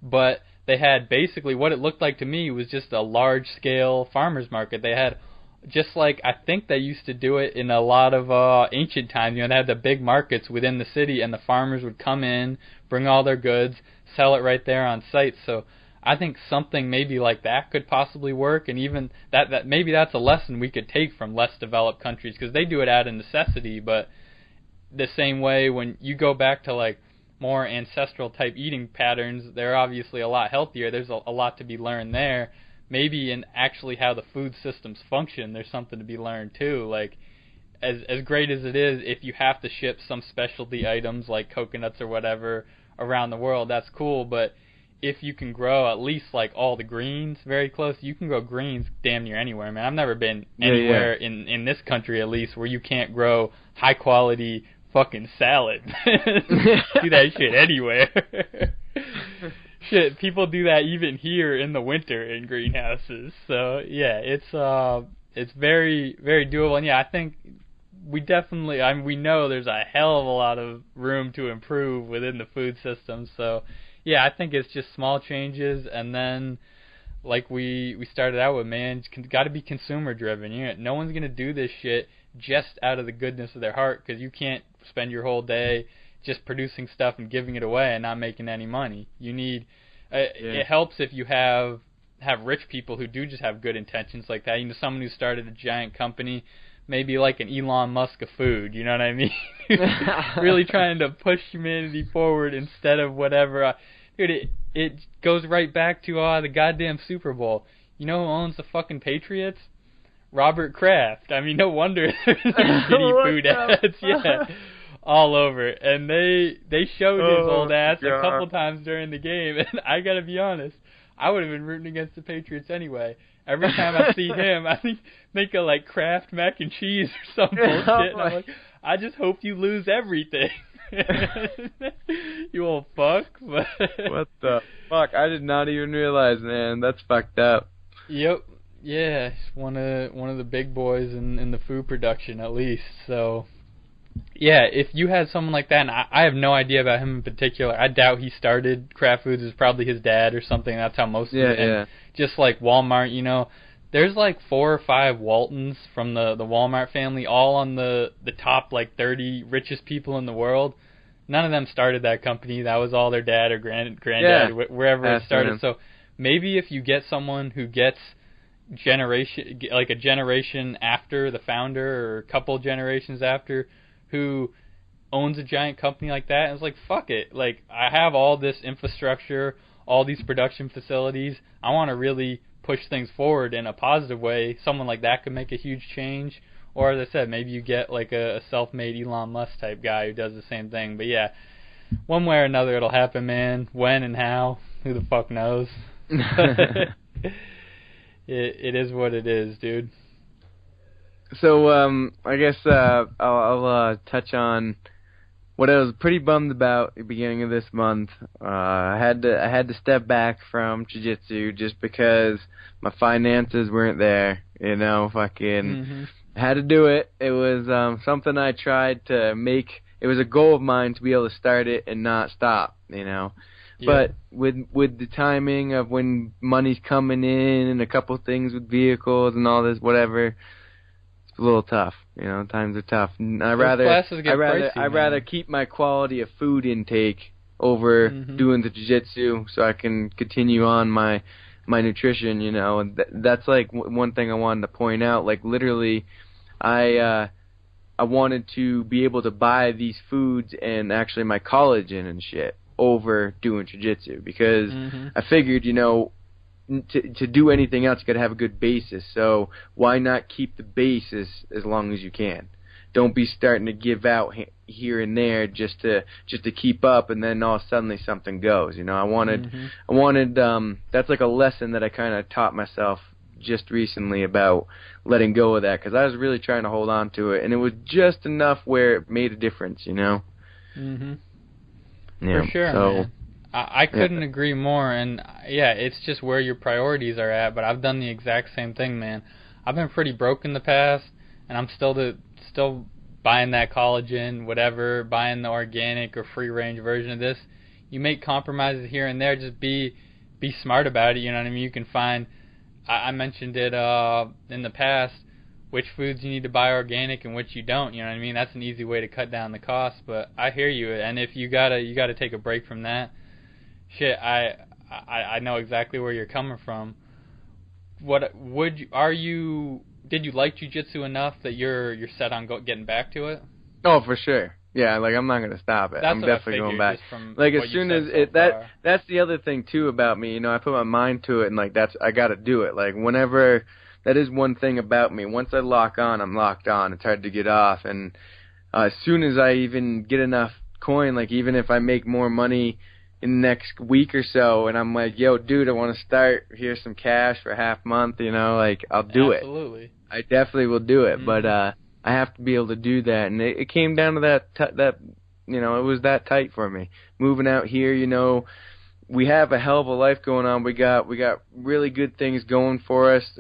but they had basically what it looked like to me was just a large-scale farmers market. They had just like I think they used to do it in a lot of ancient times. You know, they had the big markets within the city, and the farmers would come in, bring all their goods, sell it right there on site. So I think something maybe like that could possibly work, and even that maybe that's a lesson we could take from less developed countries because they do it out of necessity. But the same way when you go back to like more ancestral type eating patterns, they're obviously a lot healthier. There's a lot to be learned there. Maybe in actually how the food systems function, there's something to be learned too. Like, as great as it is, if you have to ship some specialty items like coconuts or whatever around the world, that's cool. But if you can grow at least like all the greens very close, you can grow greens damn near anywhere, man. I've never been anywhere in this country at least where you can't grow high quality fucking salad. Do that shit anywhere. Shit, people do that even here in the winter in greenhouses. So yeah, it's very, very doable. And yeah, I think we definitely, I mean, we know there's a hell of a lot of room to improve within the food system. So yeah, I think it's just small changes, and then like we started out with, man, it's got to be consumer driven. You know, no one's gonna do this shit just out of the goodness of their heart, because you can't spend your whole day just producing stuff and giving it away and not making any money. You need it helps if you have rich people who do just have good intentions like that. You know, someone who started a giant company, maybe like an Elon Musk of food, you know what I mean? Really trying to push humanity forward instead of whatever. Dude, it goes right back to the goddamn Super Bowl. You know who owns the fucking Patriots? Robert Kraft. I mean, no wonder there's shitty food ads. Yeah. all over. And they showed his old ass God. a couple times during the game, and I gotta be honest, I would have been rooting against the Patriots anyway. Every time I see him, I think of like Kraft mac and cheese or some bullshit, and I'm like, I just hope you lose everything. You old fuck. What the fuck? I did not even realize, man. That's fucked up. Yep. Yeah, he's one of the big boys in the food production, at least. So, yeah, if you had someone like that, and I have no idea about him in particular. I doubt he started Kraft Foods. It's probably his dad or something. That's how most of it. And just like Walmart, you know, there's like 4 or 5 Waltons from the Walmart family, all on the top like 30 richest people in the world. None of them started that company. That was all their dad or granddad, wherever it started. So maybe if you get someone who gets a generation after the founder or a couple generations after, who owns a giant company like that, and it's like, fuck it. Like, I have all this infrastructure, all these production facilities. I want to really push things forward in a positive way. Someone like that could make a huge change. Or, as I said, maybe you get like a self-made Elon Musk type guy who does the same thing. But yeah, one way or another it'll happen, man. When and how, who the fuck knows? It is what it is, dude. So, I guess I'll touch on what I was pretty bummed about at the beginning of this month. I had to step back from jiu-jitsu just because my finances weren't there. You know, fucking had to do it. It was something I tried to make. It was a goal of mine to be able to start it and not stop. You know. Yeah. But with the timing of when money's coming in and a couple things with vehicles and all this whatever, it's a little tough. You know, times are tough. I'd rather keep my quality of food intake over doing the jiu-jitsu so I can continue on my nutrition. You know, and that's like one thing I wanted to point out. Like literally, I wanted to be able to buy these foods and actually my collagen and shit over doing jiu-jitsu because I figured, you know, to do anything else you got to have a good basis. So why not keep the basis as long as you can? Don't be starting to give out here and there just to keep up, and then all of a sudden something goes. You know, I wanted that's like a lesson that I kind of taught myself just recently about letting go of that, because I was really trying to hold on to it, and it was just enough where it made a difference. You know. Yeah, for sure, man. I couldn't agree more, and yeah, it's just where your priorities are at, but I've done the exact same thing, man. I've been pretty broke in the past, and I'm still buying that collagen, whatever, buying the organic or free-range version of this. You make compromises here and there, just be smart about it, you know what I mean? You can find, I mentioned it in the past, which foods you need to buy organic and which you don't, you know what I mean? That's an easy way to cut down the cost, but I hear you, and if you gotta take a break from that, shit, I know exactly where you're coming from. Did you like jiu-jitsu enough that you're set on getting back to it? Oh, for sure. Yeah, like I'm not gonna stop it. I'm definitely going back. Like as soon as that's the other thing too about me, you know, I put my mind to it, and like I gotta do it. Like whenever, that is one thing about me. Once I lock on, I'm locked on. It's hard to get off. And as soon as I even get enough coin, like even if I make more money in the next week or so, and I'm like, yo, dude, I want to start. Here's some cash for half month. You know, like I'll do it. Absolutely. I definitely will do it. But I have to be able to do that. And it came down to that, you know, it was that tight for me. Moving out here, you know, we have a hell of a life going on. We got really good things going for us.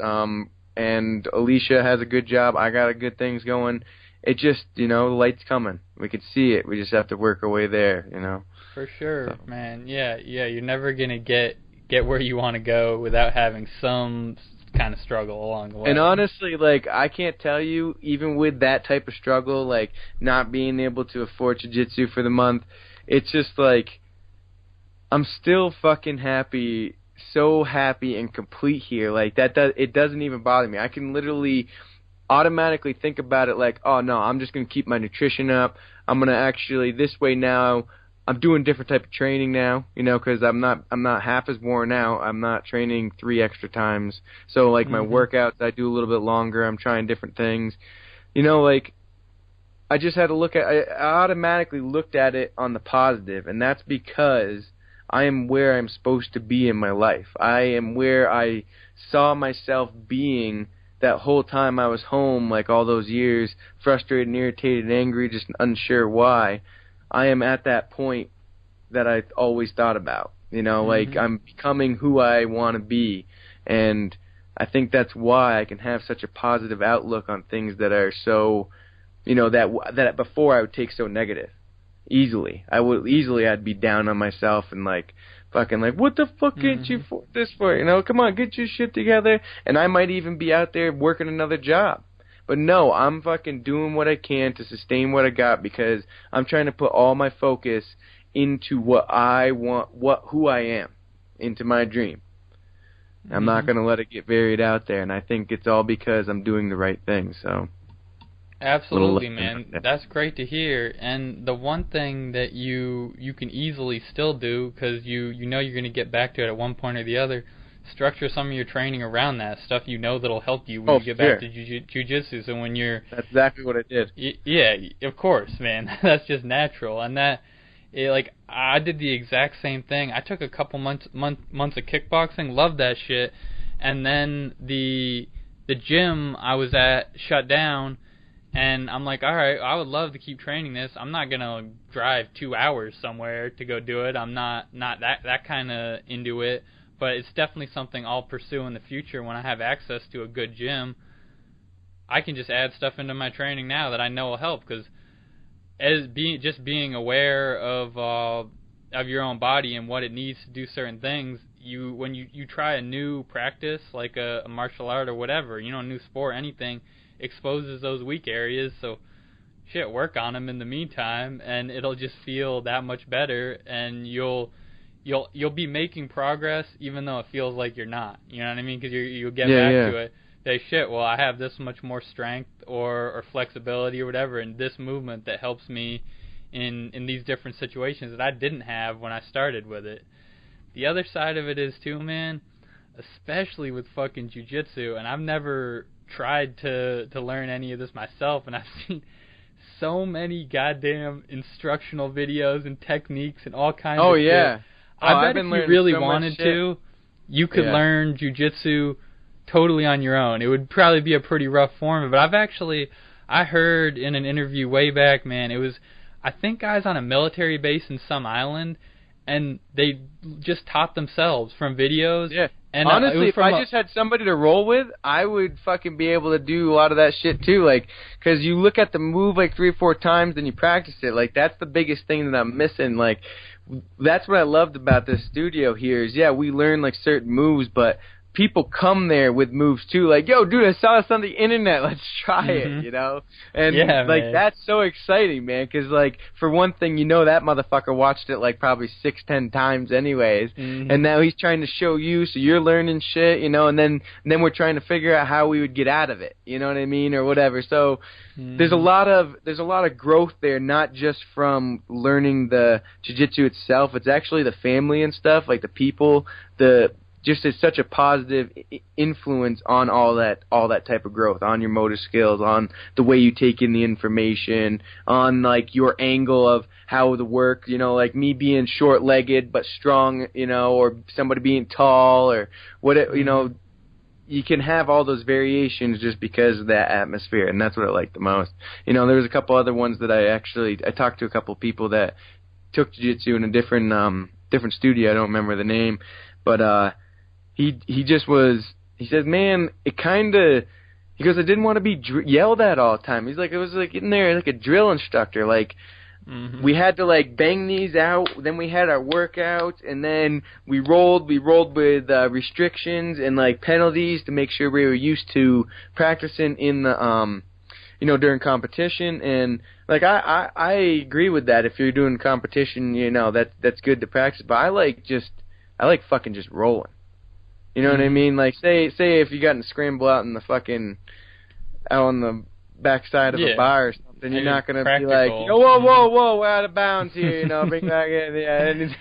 And Alicia has a good job. I got good things going. It just, you know, the light's coming. We could see it. We just have to work our way there, you know. For sure, man. Yeah. You're never gonna get where you want to go without having some kind of struggle along the way. And honestly, like, I can't tell you, even with that type of struggle, like not being able to afford jiu-jitsu for the month, it's just like I'm still fucking happy, so happy and complete here. Like it doesn't even bother me. I can literally automatically think about it like, oh no, I'm just gonna keep my nutrition up. I'm gonna actually this way now. I'm doing different type of training now, you know, because I'm not half as worn out. I'm not training 3 extra times. So like my workouts, I do a little bit longer. I'm trying different things, you know. Like I just had to I automatically looked at it on the positive, and that's because I am where I'm supposed to be in my life. I am where I saw myself being that whole time I was home, like all those years, frustrated and irritated and angry, just unsure why. I am at that point that I always thought about. You know, like I'm becoming who I want to be, and I think that's why I can have such a positive outlook on things that are so, you know, that before I would take so negative. I'd be down on myself and like fucking like, what the fuck can't you for this for? You know, come on, get your shit together. And I might even be out there working another job. But no, I'm fucking doing what I can to sustain what I got because I'm trying to put all my focus into what I want, who I am, into my dream. I'm not going to let it get buried out there, and I think it's all because I'm doing the right thing. So, absolutely, man. That's great to hear. And the one thing that you can easily still do, because you know you're going to get back to it at one point or the other, structure some of your training around that stuff you know that'll help you when you get back to jiu-jitsu. So when you're... That's exactly what I did. Yeah, of course, man. That's just natural. And like I did the exact same thing. I took a couple months of kickboxing, loved that shit, and then the gym I was at shut down, and I'm like, all right, I would love to keep training this. I'm not gonna drive 2 hours somewhere to go do it. I'm not that kind of into it, but it's definitely something I'll pursue in the future when I have access to a good gym. I can just add stuff into my training now that I know will help, because as being aware of your own body and what it needs to do certain things, when you try a new practice like a martial art or whatever, you know, a new sport, anything, exposes those weak areas. So shit, work on them in the meantime, and it'll just feel that much better, and you'll be making progress even though it feels like you're not. You know what I mean? Because you'll get back to it. Say, shit, well, I have this much more strength or flexibility or whatever in this movement that helps me in these different situations that I didn't have when I started with it. The other side of it is, too, man, especially with fucking jiu-jitsu, and I've never tried to learn any of this myself, and I've seen so many goddamn instructional videos and techniques and all kinds of shit. I bet if you really wanted to, you could learn jiu-jitsu totally on your own. It would probably be a pretty rough form, but I heard in an interview way back, man, it was, I think, guys on a military base in some island, and they just taught themselves from videos. Yeah. And honestly, if I just had somebody to roll with, I would fucking be able to do a lot of that shit too. Like, because you look at the move like 3 or 4 times, then you practice it. Like, that's the biggest thing that I'm missing. Like, that's what I loved about this studio here is, we learn like certain moves, but people come there with moves too, like, yo, dude, I saw this on the internet, let's try it, you know? And, like, man, that's so exciting, man, because, like, for one thing, you know that motherfucker watched it, like, probably 6-10 times anyways, and now he's trying to show you, so you're learning shit, you know, and then we're trying to figure out how we would get out of it, you know what I mean, or whatever. So there's a lot of growth there, not just from learning the jiu-jitsu itself, it's actually the family and stuff, like the people, just is such a positive influence on all that type of growth, on your motor skills, on the way you take in the information, on like your angle of how the work, you know, like me being short-legged but strong, you know, or somebody being tall or what, you know, you can have all those variations just because of that atmosphere, and that's what I like the most. You know, there was a couple other ones that I talked to a couple people that took jiu-jitsu in a different studio. I don't remember the name, but he just was, he said, man, it kind of, he goes, I didn't want to be yelled at all the time. He's like, it was like in there like a drill instructor, like, we had to like bang these out, then we had our workout, and then we rolled with restrictions and like penalties to make sure we were used to practicing in the, you know, during competition. And like I agree with that. If you're doing competition, you know, that's good to practice, but I like fucking just rolling. You know what I mean? Like, say if you got in a scramble out in the fucking, out on the backside of a bar or something, you're not going to be like, you know, whoa, we're out of bounds here, you know, bring back in.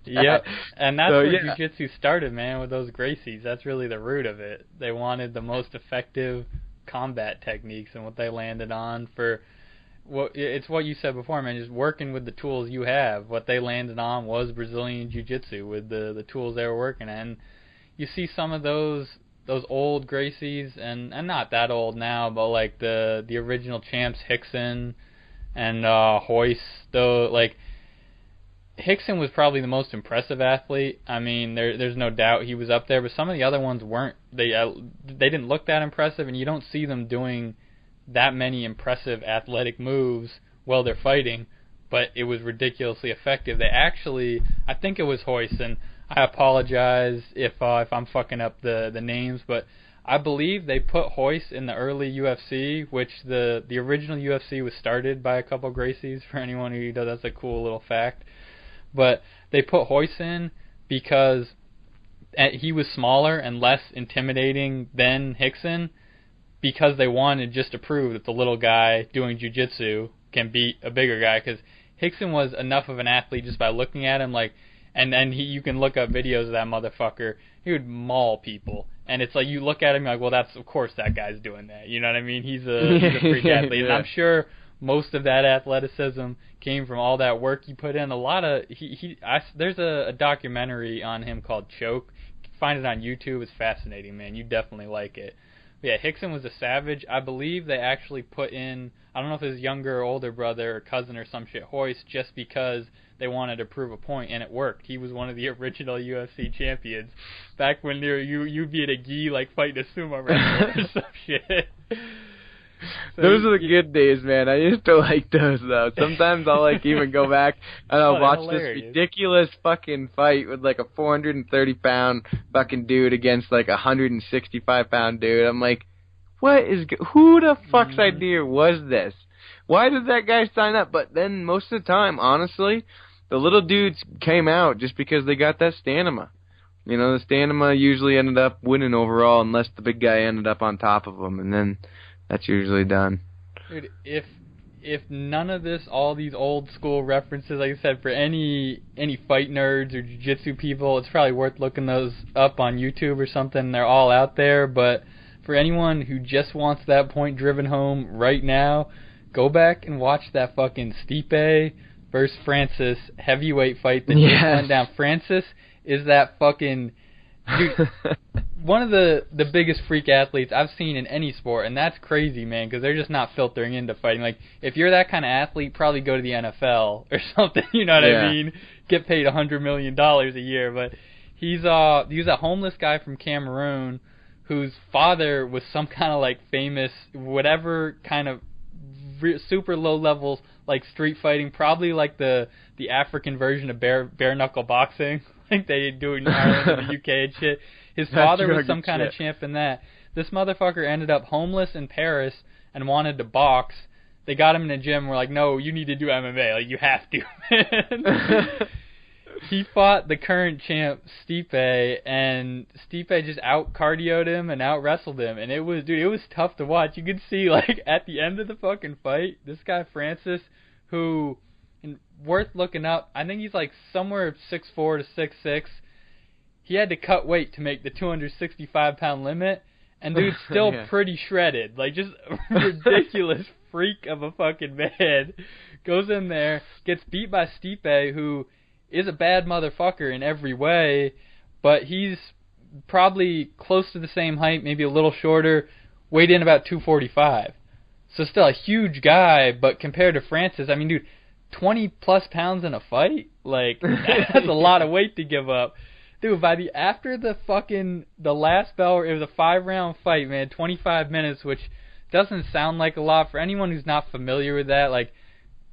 Yep. And that's where jiu-jitsu started, man, with those Gracies. That's really the root of it. They wanted the most effective combat techniques, and what they landed on for it's what you said before, man. Just working with the tools you have. What they landed on was Brazilian Jiu-Jitsu with the tools they were working at. And you see some of those old Gracies, and not that old now, but like the original champs, Rickson and Royce. Though, like, Rickson was probably the most impressive athlete. I mean, there's no doubt he was up there, but some of the other ones weren't. They didn't look that impressive, and you don't see them doing that many impressive athletic moves while they're fighting, but it was ridiculously effective. They actually, I think it was Royce, and I apologize if I'm fucking up the names, but I believe they put Royce in the early UFC, which the original UFC was started by a couple Gracies, for anyone who does. That's a cool little fact. But they put Royce in because he was smaller and less intimidating than Rickson, because they wanted just to prove that the little guy doing jiu-jitsu can beat a bigger guy. Because Rickson was enough of an athlete just by looking at him, like, and you can look up videos of that motherfucker. He would maul people, and it's like you look at him, you're like, well, that's, of course that guy's doing that. You know what I mean? He's a freak athlete, and I'm sure most of that athleticism came from all that work he put in. A lot of there's a documentary on him called Choke. You can find it on YouTube. It's fascinating, man. You definitely like it. But yeah, Rickson was a savage. I believe they actually put in, I don't know if his younger or older brother or cousin or some shit, Royce, just because they wanted to prove a point, and it worked. He was one of the original UFC champions back when you'd be at a gi, like, fighting a sumo wrestler or some shit. So those are the good days, man. I used to like those, though. Sometimes I'll, like, even go back and I'll watch this ridiculous fucking fight with, like, a 430-pound fucking dude against, like, a 165-pound dude. I'm like, who the fuck's idea was this? Why did that guy sign up? But then most of the time, honestly, the little dudes came out just because they got that stamina. You know, the stamina usually ended up winning overall unless the big guy ended up on top of them, and then that's usually done. Dude, if none of this, all these old school references, like I said, for any fight nerds or jiu-jitsu people, it's probably worth looking those up on YouTube or something. They're all out there. But for anyone who just wants that point driven home right now, go back and watch that fucking Stipe versus Francis heavyweight fight that just went down. Francis is that fucking dude. One of the biggest freak athletes I've seen in any sport, and that's crazy, man, because they're just not filtering into fighting. Like, if you're that kind of athlete, probably go to the NFL or something, you know what I mean? Get paid $100 million a year. But he was a homeless guy from Cameroon whose father was some kind of, like, famous, whatever kind of super low levels, like, street fighting, probably like the African version of bare knuckle boxing, like they do in Ireland and the UK and shit. His father was some kind of champ in that. This motherfucker ended up homeless in Paris and wanted to box. They got him in a gym. We're like, no, you need to do MMA. Like, you have to, man. He fought the current champ, Stipe, and Stipe just out-cardioed him and out-wrestled him. And it was tough to watch. You could see, like, at the end of the fucking fight, this guy, Francis, who, worth looking up, I think he's, like, somewhere 6'4" to 6'6". He had to cut weight to make the 265-pound limit, and dude's still pretty shredded. Like, just a ridiculous freak of a fucking man. Goes in there, gets beat by Stipe, who is a bad motherfucker in every way, but he's probably close to the same height, maybe a little shorter, weighed in about 245. So still a huge guy, but compared to Francis, I mean, dude, 20-plus pounds in a fight? Like, that's a lot of weight to give up. Dude, after the last bell, it was a 5-round fight, man, 25 minutes, which doesn't sound like a lot. For anyone who's not familiar with that, like,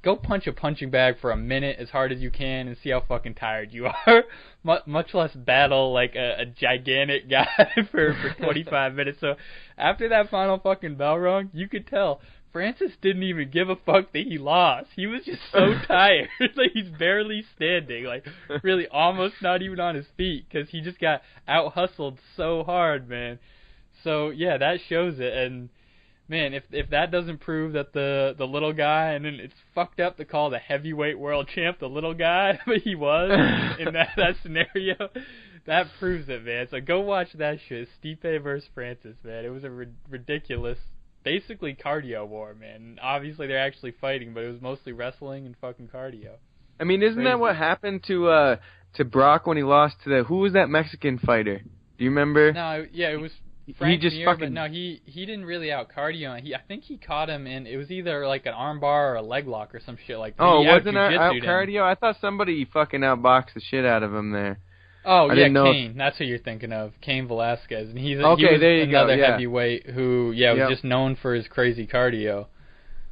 go punch a punching bag for a minute as hard as you can and see how fucking tired you are. Much less battle like a gigantic guy for 25 minutes. So after that final fucking bell rung, you could tell Francis didn't even give a fuck that he lost. He was just so tired. Like, he's barely standing. Like, really almost not even on his feet because he just got out-hustled so hard, man. So, yeah, that shows it. And, man, if that doesn't prove that the little guy, and then it's fucked up to call the heavyweight world champ the little guy, but he was in that scenario, that proves it, man. So go watch that shit, Stipe versus Francis, man. It was a ridiculous basically cardio war, man. Obviously they're actually fighting, but it was mostly wrestling and fucking cardio. I mean, isn't that what happened to Brock when he lost to who was that Mexican fighter? Do you remember? No, yeah, it was Frank just Mir, fucking... but no, he didn't really out cardio. I think he caught him in, it was either like an arm bar or a leg lock or some shit like that. Oh, wasn't out cardio? I thought somebody fucking outboxed the shit out of him there. Oh, yeah, Cain. That's who you're thinking of. Cain Velasquez. And he was another heavyweight who, was just known for his crazy cardio.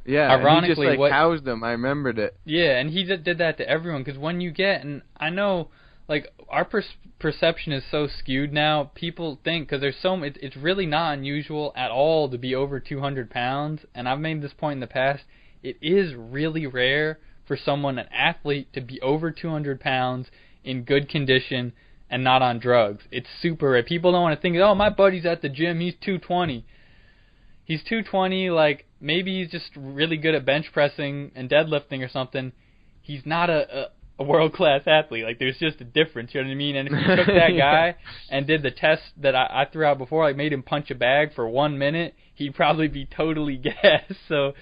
Yeah, ironically, he just, housed him. I remembered it. Yeah, and he did that to everyone, because when you get, and I know, like, our perception is so skewed now, people think, because there's it's really not unusual at all to be over 200 pounds, and I've made this point in the past, it is really rare for someone, an athlete, to be over 200 pounds in good condition and not on drugs. It's super rare. People don't want to think, oh, my buddy's at the gym, he's 220. He's 220, like, maybe he's just really good at bench pressing and deadlifting or something. He's not a world-class athlete. Like, there's just a difference, you know what I mean? And if you took that guy and did the test that I threw out before, like, made him punch a bag for 1 minute, he'd probably be totally gassed. So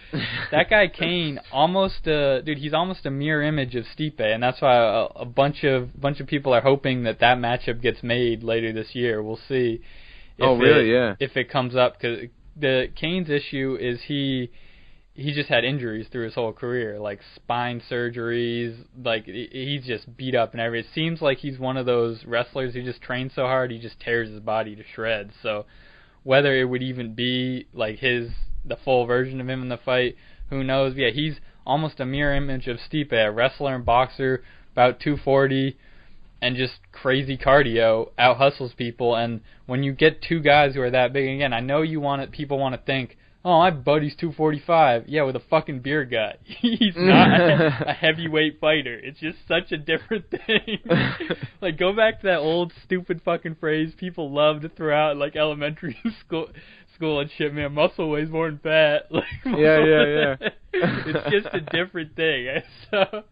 that guy Cain, he's almost a mirror image of Stipe, and that's why a bunch of people are hoping that matchup gets made later this year. We'll see. If it comes up, because the Cain's issue is he just had injuries through his whole career, like spine surgeries, like he's just beat up and everything. It seems like he's one of those wrestlers who just trains so hard he just tears his body to shreds. So whether it would even be like the full version of him in the fight, who knows? Yeah, he's almost a mirror image of Stipe, a wrestler and boxer, about 240, and just crazy cardio, out hustles people. And when you get two guys who are that big, again, I know people want to think, oh, my buddy's 245. Yeah, with a fucking beer gut. He's not a heavyweight fighter. It's just such a different thing. Like, go back to that old stupid fucking phrase people love to throw out in, like, elementary school and shit, man. Muscle weighs more than fat. Like, yeah. It's just a different thing. So,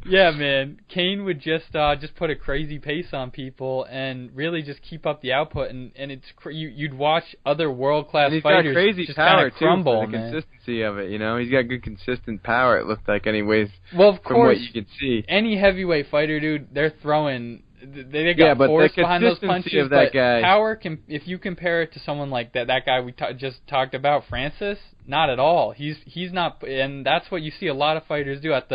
yeah, man, Cain would just put a crazy pace on people and really just keep up the output, and it's you'd watch other world class fighters got crazy just power crumble, too, for the consistency of it. You know, he's got good consistent power. It looked like, anyways. Well, of from course, what you can see, any heavyweight fighter, dude, they're throwing. They got force behind those punches, of that but guy. Power can, if you compare it to someone like that guy we just talked about, Francis, not at all. He's not, and that's what you see a lot of fighters do at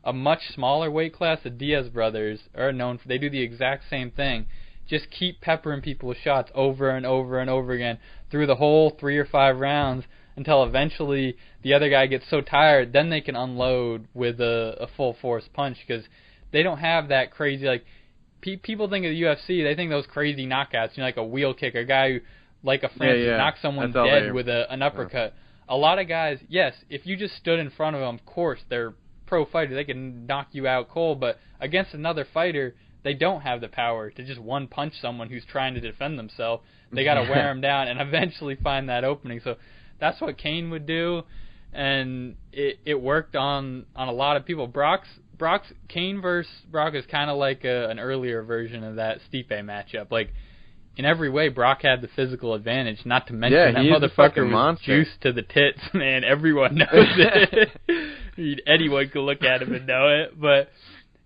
a much smaller weight class. The Diaz brothers are known for, they do the exact same thing. Just keep peppering people with shots over and over and over again through the whole 3 or 5 rounds until eventually the other guy gets so tired, then they can unload with a full force punch, because they don't have that crazy, like, people think of the UFC, they think those crazy knockouts, like a wheel kick, a guy who, like a Francis, knocks someone dead with an uppercut. A lot of guys, yes, if you just stood in front of them, of course, they're pro fighter, they can knock you out cold, but against another fighter, they don't have the power to just one punch someone who's trying to defend themselves. They got to wear them down and eventually find that opening. So that's what Cain would do, and it worked on a lot of people. Cain versus Brock is kind of like an earlier version of that Stipe matchup. Like, in every way, Brock had the physical advantage, not to mention that motherfucker was juiced to the tits, man. Everyone knows it. I mean, anyone could look at him and know it, but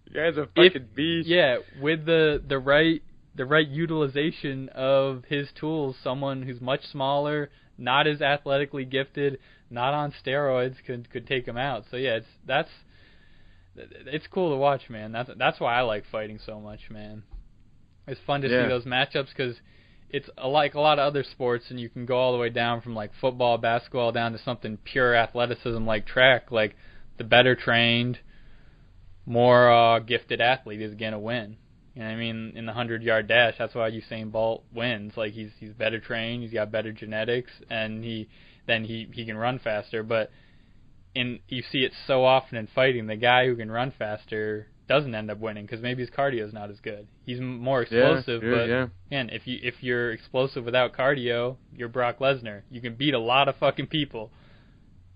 you guys are fucking beast. Yeah, with the right utilization of his tools, someone who's much smaller, not as athletically gifted, not on steroids, could take him out. So yeah, it's cool to watch, man. That's why I like fighting so much, man. It's fun to see those matchups, because it's like a lot of other sports, and you can go all the way down from like football, basketball, down to something pure athleticism like track. Like, the better trained, more gifted athlete is gonna win. You know what I mean? In the 100-yard dash, that's why Usain Bolt wins. Like, he's better trained, he's got better genetics, and he can run faster. But you see it so often in fighting, the guy who can run faster doesn't end up winning, because maybe his cardio is not as good. He's more explosive, man, if you're explosive without cardio, you're Brock Lesnar. You can beat a lot of fucking people,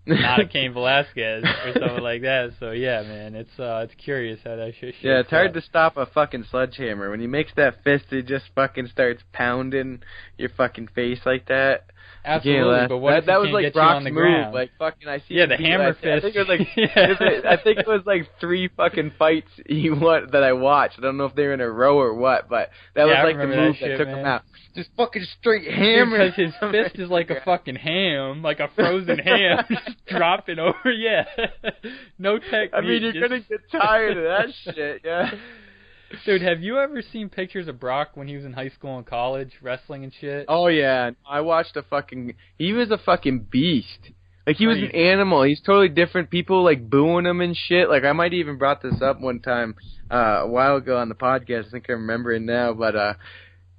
not a Cain Velasquez or something like that. So yeah, man, it's curious how that shit. Yeah, it's hard to stop a fucking sledgehammer when he makes that fist. It just fucking starts pounding your fucking face like that. Absolutely, but what if that he was can't like get you Brock's on the move? ground? Like fucking, I see. Yeah, the hammer fist. I think it was like I think it was like 3 fucking fights that I watched. I don't know if they were in a row or what, but that was like the move that took him out. Just fucking straight hammer. Because his fist is like a fucking ham, like a frozen ham, just dropping over. Yeah, no technique. I mean, you're gonna get tired of that shit. Yeah. Dude, have you ever seen pictures of Brock when he was in high school and college, wrestling and shit? Oh, yeah. I watched he was a fucking beast. Like, he was an animal. He's totally different. People, like, booing him and shit. Like, I might even brought this up one time a while ago on the podcast. I think I remember it now. But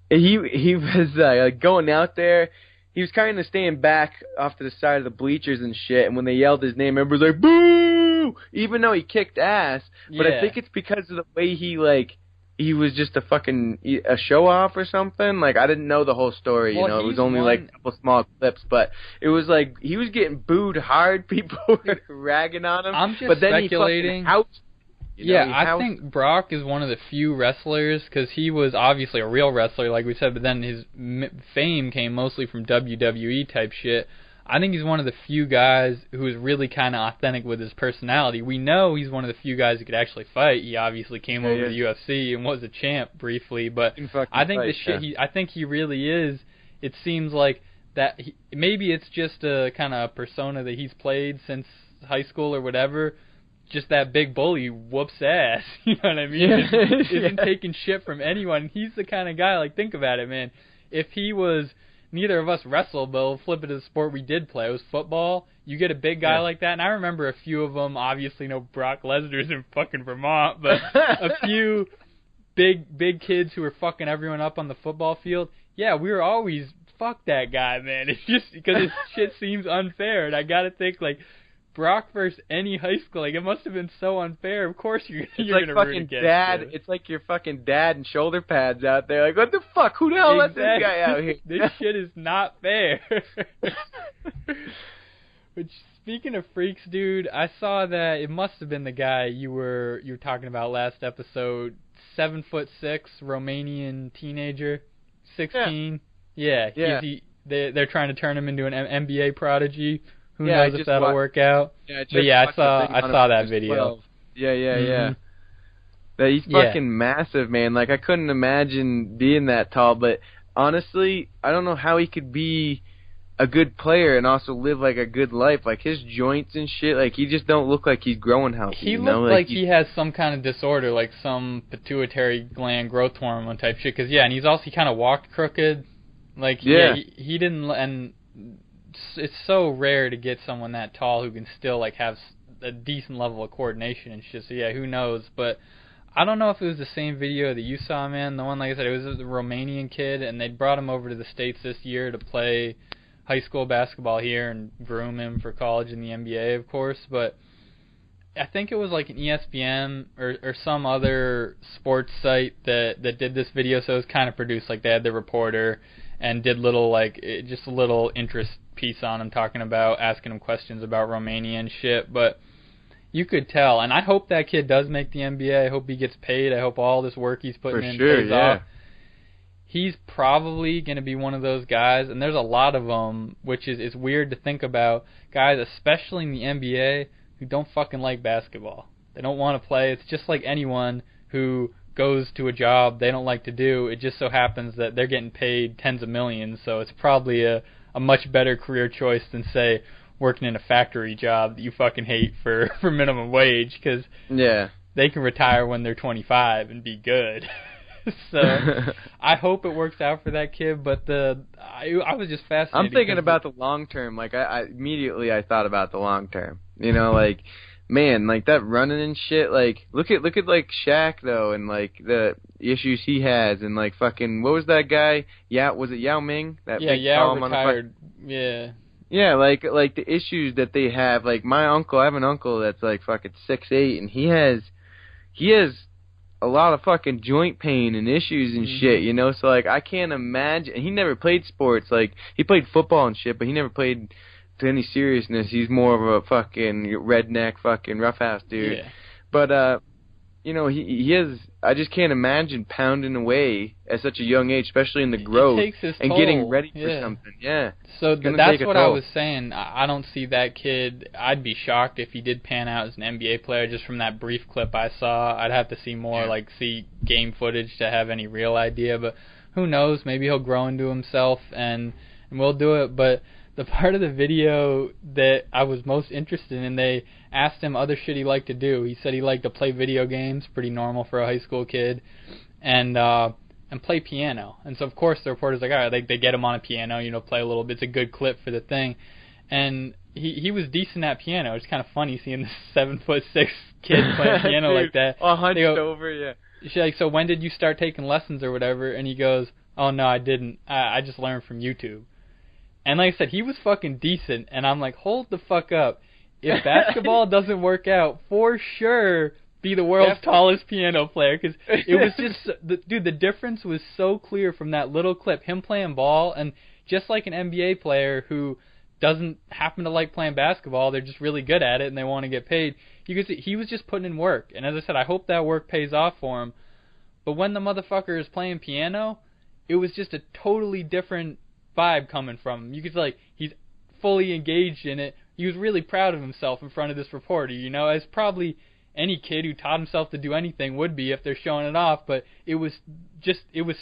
he was, like, going out there. He was kind of staying back off to the side of the bleachers and shit. And when they yelled his name, everybody was like, boo! Even though he kicked ass. But I think it's because of the way he was just a show off or something. Like, I didn't know the whole story, you know. It was only like a couple small clips, but it was like he was getting booed hard. People were ragging on him. I'm just but then speculating. I think Brock is one of the few wrestlers, because he was obviously a real wrestler, like we said, but then his fame came mostly from WWE type shit. I think he's one of the few guys who is really kind of authentic with his personality. We know he's one of the few guys who could actually fight. He obviously came over to the UFC and was a champ briefly, but I think I think he really is. It seems like that maybe it's just a kind of persona that he's played since high school or whatever. Just that big bully whoops ass. You know what I mean? Isn't taking shit from anyone. He's the kind of guy, like, think about it, man. If he was... Neither of us wrestled, but we'll flip it to the sport we did play. It was football. You get a big guy like that, and I remember a few of them. Obviously, no Brock Lesnar's in fucking Vermont, but a few big kids who were fucking everyone up on the football field. Yeah, we were always, fuck that guy, man. It's just because his shit seems unfair, and I gotta think, like, Brock versus any high school, like, it must have been so unfair. Of course you're like gonna root against him. It's like your fucking dad and shoulder pads out there. Like, what the fuck? Who the hell let this guy out here? This shit is not fair. Which, speaking of freaks, dude, I saw that it must have been the guy you were talking about last episode. 7'6", Romanian teenager, 16. Yeah. They're trying to turn him into an NBA prodigy. Who knows if that'll work out? I saw that video. 12. Yeah. He's fucking massive, man. Like, I couldn't imagine being that tall, but honestly, I don't know how he could be a good player and also live, like, a good life. Like, his joints and shit, like, he just don't look like he's growing healthy. He looks like he has some kind of disorder, like some pituitary gland growth hormone type shit. Because, and he kind of walked crooked. Like, he didn't, and... It's so rare to get someone that tall who can still, like, have a decent level of coordination and shit. So yeah, who knows? But I don't know if it was the same video that you saw, man. The one, like I said, it was a Romanian kid, and they brought him over to the States this year to play high school basketball here and groom him for college and the NBA, of course. But I think it was like an ESPN or some other sports site that did this video. So it was kind of produced, like, they had the reporter and did little, like, just a little interest piece on him, asking him questions about Romania and shit. But you could tell, and I hope that kid does make the NBA. I hope he gets paid. I hope all this work he's putting in pays off. He's probably going to be one of those guys, and there's a lot of them, which is weird to think about, guys, especially in the NBA, who don't fucking like basketball. They don't want to play. It's just like anyone who goes to a job they don't like to do. It just so happens that they're getting paid tens of millions, so it's probably a much better career choice than, say, working in a factory job that you fucking hate for minimum wage, because they can retire when they're 25 and be good. So I hope it works out for that kid, but I was just fascinated. I'm thinking about the long term. Like, I immediately thought about the long term. You know, like, man, like, that running and shit, like, look at like Shaq though, and like the issues he has, and like fucking, what was that guy? Was it Yao Ming? Yao retired. Yeah, like the issues that they have. Like, I have an uncle that's like fucking 6'8", and he has a lot of fucking joint pain and issues and shit, you know. So like, I can't imagine. He never played sports. Like, he played football and shit, but he never played to any seriousness. He's more of a fucking redneck, fucking roughhouse dude. Yeah. But you know, he is. I just can't imagine pounding away at such a young age, especially in the growth it takes his and toll. getting ready for something. Yeah. So It's gonna that's take a what I toll. was saying. I don't see that kid. I'd be shocked if he did pan out as an NBA player just from that brief clip I saw. I'd have to see more, like see game footage to have any real idea. But who knows? Maybe he'll grow into himself and we'll do it. But the part of the video that I was most interested in, they asked him other shit he liked to do. He said he liked to play video games, pretty normal for a high school kid, and play piano. And so of course the reporter's like, all right, they get him on a piano, you know, play a little bit. It's a good clip for the thing. And he was decent at piano. It's kind of funny seeing this 7'6" kid playing piano Dude, like that. all hunched over, yeah. She's like, so when did you start taking lessons or whatever? And he goes, oh no, I didn't. I just learned from YouTube. And like I said, he was fucking decent, and I'm like, hold the fuck up. If basketball doesn't work out, for sure, be the world's tallest piano player. Because it was just, dude, the difference was so clear from that little clip. Him playing ball, and just like an NBA player who doesn't happen to like playing basketball, they're just really good at it, and they want to get paid. You could see he was just putting in work. And as I said, I hope that work pays off for him. But when the motherfucker is playing piano, it was just a totally different vibe coming from him. You could like he's fully engaged in it. He was really proud of himself in front of this reporter, you know, as probably any kid who taught himself to do anything would be if they're showing it off. But it was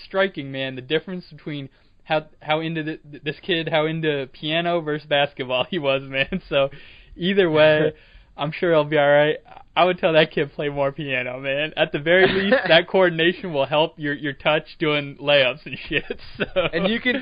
striking, man, the difference between how into this kid, how into piano versus basketball he was, man. So either way, I'm sure he'll be all right. I would tell that kid play more piano, man. At the very least, that coordination will help your touch doing layups and shit. So. And you can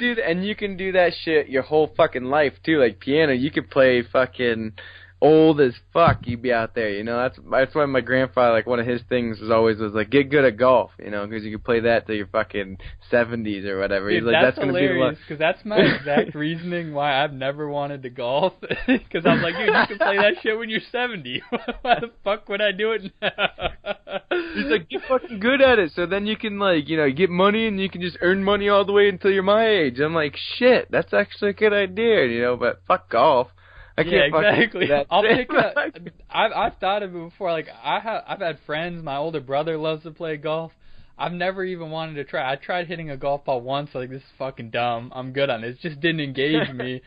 do that shit your whole fucking life too. Like piano, you could play fucking old as fuck. You'd be out there, you know. That's why my grandfather, like, one of his things was like get good at golf, you know, because you could play that till you're fucking 70s or whatever. Dude, he's like, that's hilarious, because that's my exact reasoning why I've never wanted to golf. Because I'm like, dude, you can play that shit when you're 70. Why the fuck would I do it now? He's like, get fucking good at it, so then you can, like, you know, get money and you can just earn money all the way until you're my age. I'm like, shit, that's actually a good idea, you know, but fuck golf. I can't exactly. That I'll pick up. I've thought of it before. Like I've had friends. My older brother loves to play golf. I've never even wanted to try. I tried hitting a golf ball once. Like, this is fucking dumb. I'm good on it. It just didn't engage me.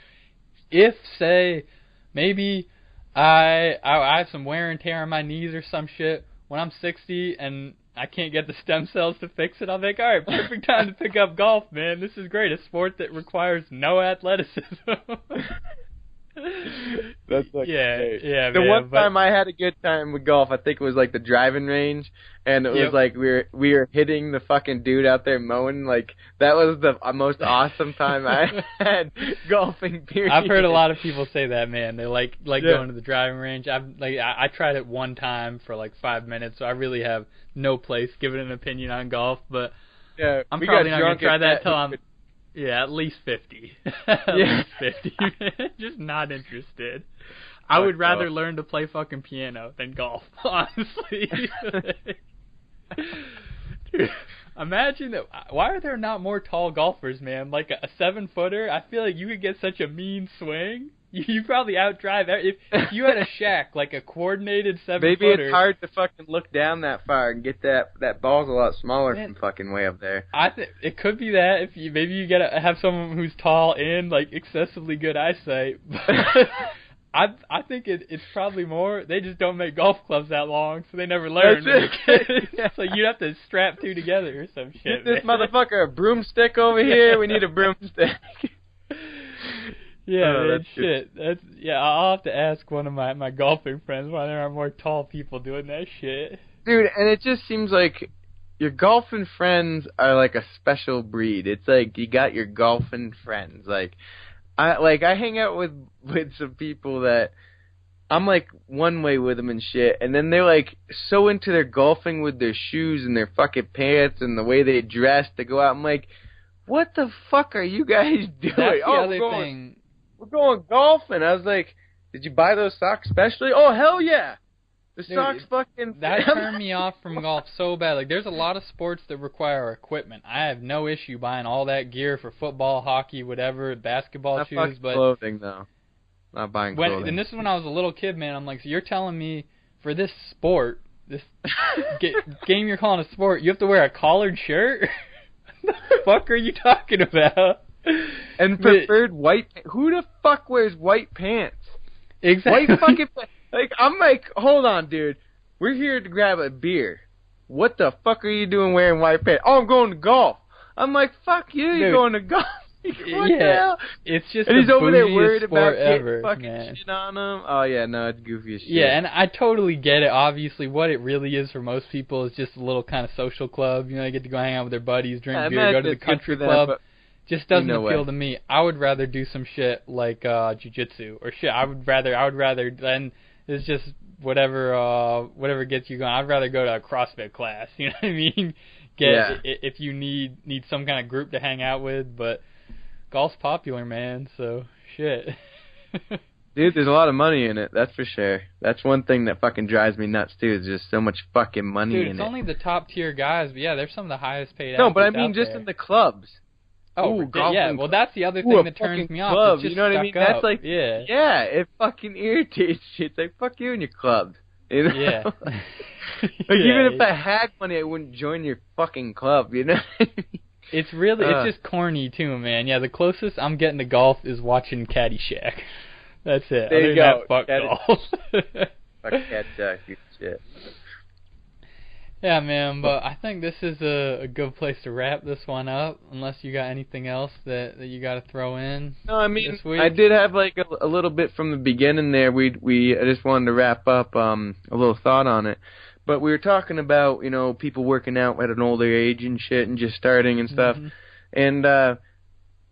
If say maybe I have some wear and tear on my knees or some shit when I'm 60 and I can't get the stem cells to fix it, I'll be like, all right, perfect time to pick up golf, man. This is great. A sport that requires no athleticism. That's like great. Yeah. The man, one time I had a good time with golf, I think it was like the driving range, and it was like we were hitting the fucking dude out there mowing. Like, that was the most awesome time I had golfing. Period. I've heard a lot of people say that, man. They like going to the driving range. I tried it one time for like 5 minutes, so I really have no place giving an opinion on golf. But yeah, I'm probably not gonna try that until I'm. Yeah, at least 50. At least 50, man. Just not interested. I would rather learn to play fucking piano than golf, honestly. Dude, imagine that. Why are there not more tall golfers, man? Like a 7-footer, I feel like you could get such a mean swing. You probably outdrive if you had a shack, like a coordinated 7-footer. Maybe it's hard to fucking look down that far and get that ball's a lot smaller from fucking way up there. I think it could be that if maybe you gotta have someone who's tall and like excessively good eyesight. But I think it's probably more. They just don't make golf clubs that long, so they never learn. So you'd have to strap two together or some shit. Get this motherfucker a broomstick over here. We need a broomstick. Yeah, man, shit. I'll have to ask one of my golfing friends why there aren't more tall people doing that shit. Dude, and it just seems like your golfing friends are like a special breed. It's like you got your golfing friends. Like I hang out with some people that I'm like one way with them and shit, and then they're like so into their golfing with their shoes and their fucking pants and the way they dress to go out. I'm like, what the fuck are you guys doing? That's the other thing. We're going golfing. I was like, did you buy those socks specially? Oh, hell yeah. The socks fucking... That turned me off from golf so bad. Like, there's a lot of sports that require equipment. I have no issue buying all that gear for football, hockey, whatever, basketball shoes. Clothing, though. Not buying clothing. And this is when I was a little kid, man. I'm like, so you're telling me for this sport, this game you're calling a sport, you have to wear a collared shirt? What the fuck are you talking about? And preferred white. Who the fuck wears white pants? Exactly. White fucking. Like, I'm like, hold on, dude. We're here to grab a beer. What the fuck are you doing wearing white pants? Oh, I'm going to golf. I'm like, fuck you. You're going to golf. What the hell? It's just and he's the over there worried sport about getting ever, fucking man. shit on him. Oh yeah, no, it's goofy as shit. Yeah, and I totally get it. Obviously, what it really is for most people is just a little kind of social club. You know, they get to go hang out with their buddies, drink beer, go to the country club. Just doesn't appeal to me. I would rather do some shit like jiu-jitsu or shit. I would rather then it's just whatever gets you going. I'd rather go to a CrossFit class. You know what I mean? If you need some kind of group to hang out with, but golf's popular, man, so shit. Dude, there's a lot of money in it, that's for sure. That's one thing that fucking drives me nuts, too, is just so much fucking money in it. Dude, it's only the top tier guys, but yeah, they're some of the highest paid No, but I athletes mean out just there. in the clubs. Oh, yeah, well, that's the other thing that turns me off. Club, It's just you know what I mean? stuck up. That's like, yeah, it fucking irritates you. It's like, fuck you and your club. You know? Yeah. Even if I had money, I wouldn't join your fucking club, you know? It's really, it's just corny too, man. Yeah, the closest I'm getting to golf is watching Caddyshack. That's it. There you go. Fuck golf. Fuck Caddyshack, you shit. Yeah, man, but I think this is a good place to wrap this one up, unless you got anything else that you got to throw in. No, I mean, this week. I did have like a little bit from the beginning there. I just wanted to wrap up a little thought on it. But we were talking about, you know, people working out at an older age and shit and just starting and stuff. Mm-hmm. And,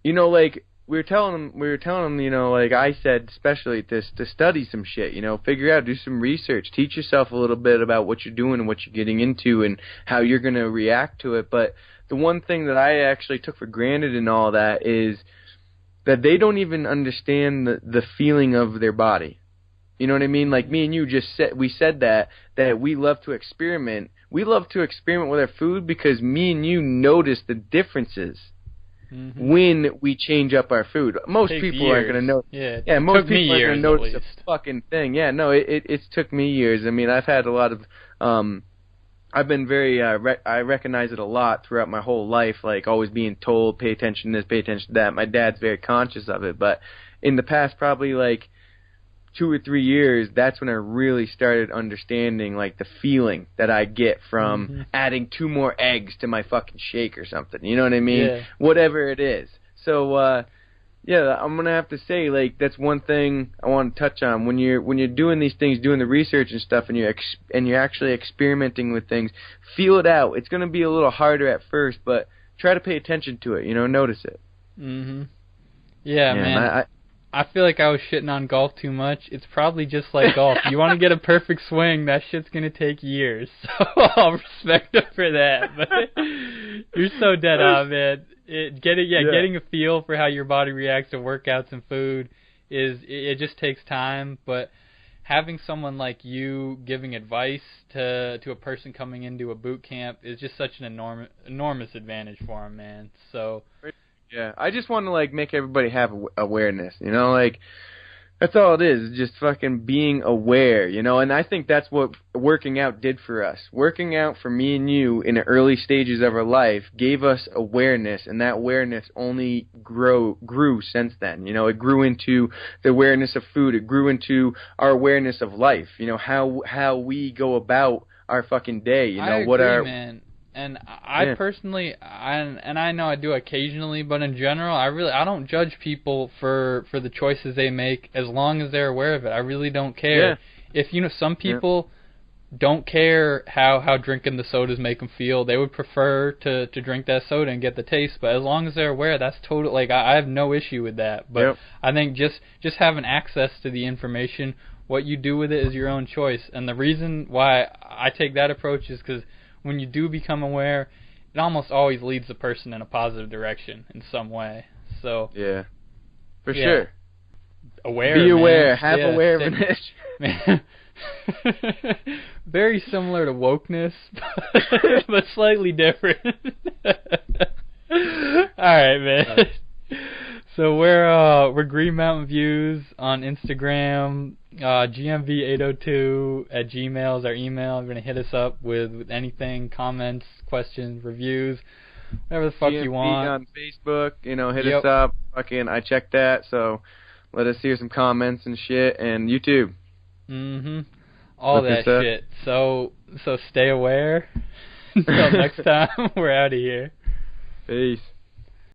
you know, like, we were telling them, you know, like I said, especially to study some shit, you know, figure out, do some research, teach yourself a little bit about what you're doing and what you're getting into and how you're going to react to it. But the one thing that I actually took for granted in all that is that they don't even understand the feeling of their body. You know what I mean? Like me and you we said that we love to experiment. We love to experiment with our food because me and you notice the differences. Mm-hmm. When we change up our food. Most people aren't going to know. Yeah, most people aren't going to notice the fucking thing. Yeah, no, it's took me years. I mean, I've had a lot of, I've been very, I recognize it a lot throughout my whole life, like always being told, pay attention to this, pay attention to that. My dad's very conscious of it, but in the past probably like 2 or 3 years, that's when I really started understanding like the feeling that I get from adding 2 more eggs to my fucking shake or something. You know what I mean? Yeah. Whatever it is. So yeah, I'm gonna have to say like that's one thing I want to touch on when you're doing these things, doing the research and stuff, and you're actually experimenting with things. Feel it out. It's gonna be a little harder at first, but try to pay attention to it. You know, notice it. Yeah, man. I feel like I was shitting on golf too much. It's probably just like golf. You want to get a perfect swing, that shit's going to take years. So I'll respect it for that. But you're so dead on, man. Getting a feel for how your body reacts to workouts and food it just takes time. But having someone like you giving advice to a person coming into a boot camp is just such an enormous advantage for them, man. So... Yeah, I just want to, like, make everybody have awareness, you know, like, that's all it is, just fucking being aware, you know, and I think that's what working out did for us. Working out for me and you in the early stages of our life gave us awareness, and that awareness only grew since then, you know, it grew into the awareness of food, it grew into our awareness of life, you know, how we go about our fucking day, you know, man. And I personally, and I know I do occasionally, but in general, I don't judge people for the choices they make as long as they're aware of it. I really don't care. Yeah. If, you know, some people don't care how drinking the sodas make them feel. They would prefer to drink that soda and get the taste, but as long as they're aware, that's total, like, I have no issue with that. But I think just having access to the information, what you do with it is your own choice. And the reason why I take that approach is because when you do become aware, it almost always leads the person in a positive direction in some way. So yeah, for sure. Aware. Be aware. Man. Have awareness. Man. Very similar to wokeness, but slightly different. All right, man. So we're Green Mountain Views on Instagram. GMV802@gmail is our email. You're gonna hit us up with anything, comments, questions, reviews, whatever the fuck GMV you want. on Facebook, hit us up. Fucking, I checked that, so let us hear some comments and shit. And YouTube. All that shit. So stay aware. Until next time, we're out of here. Peace.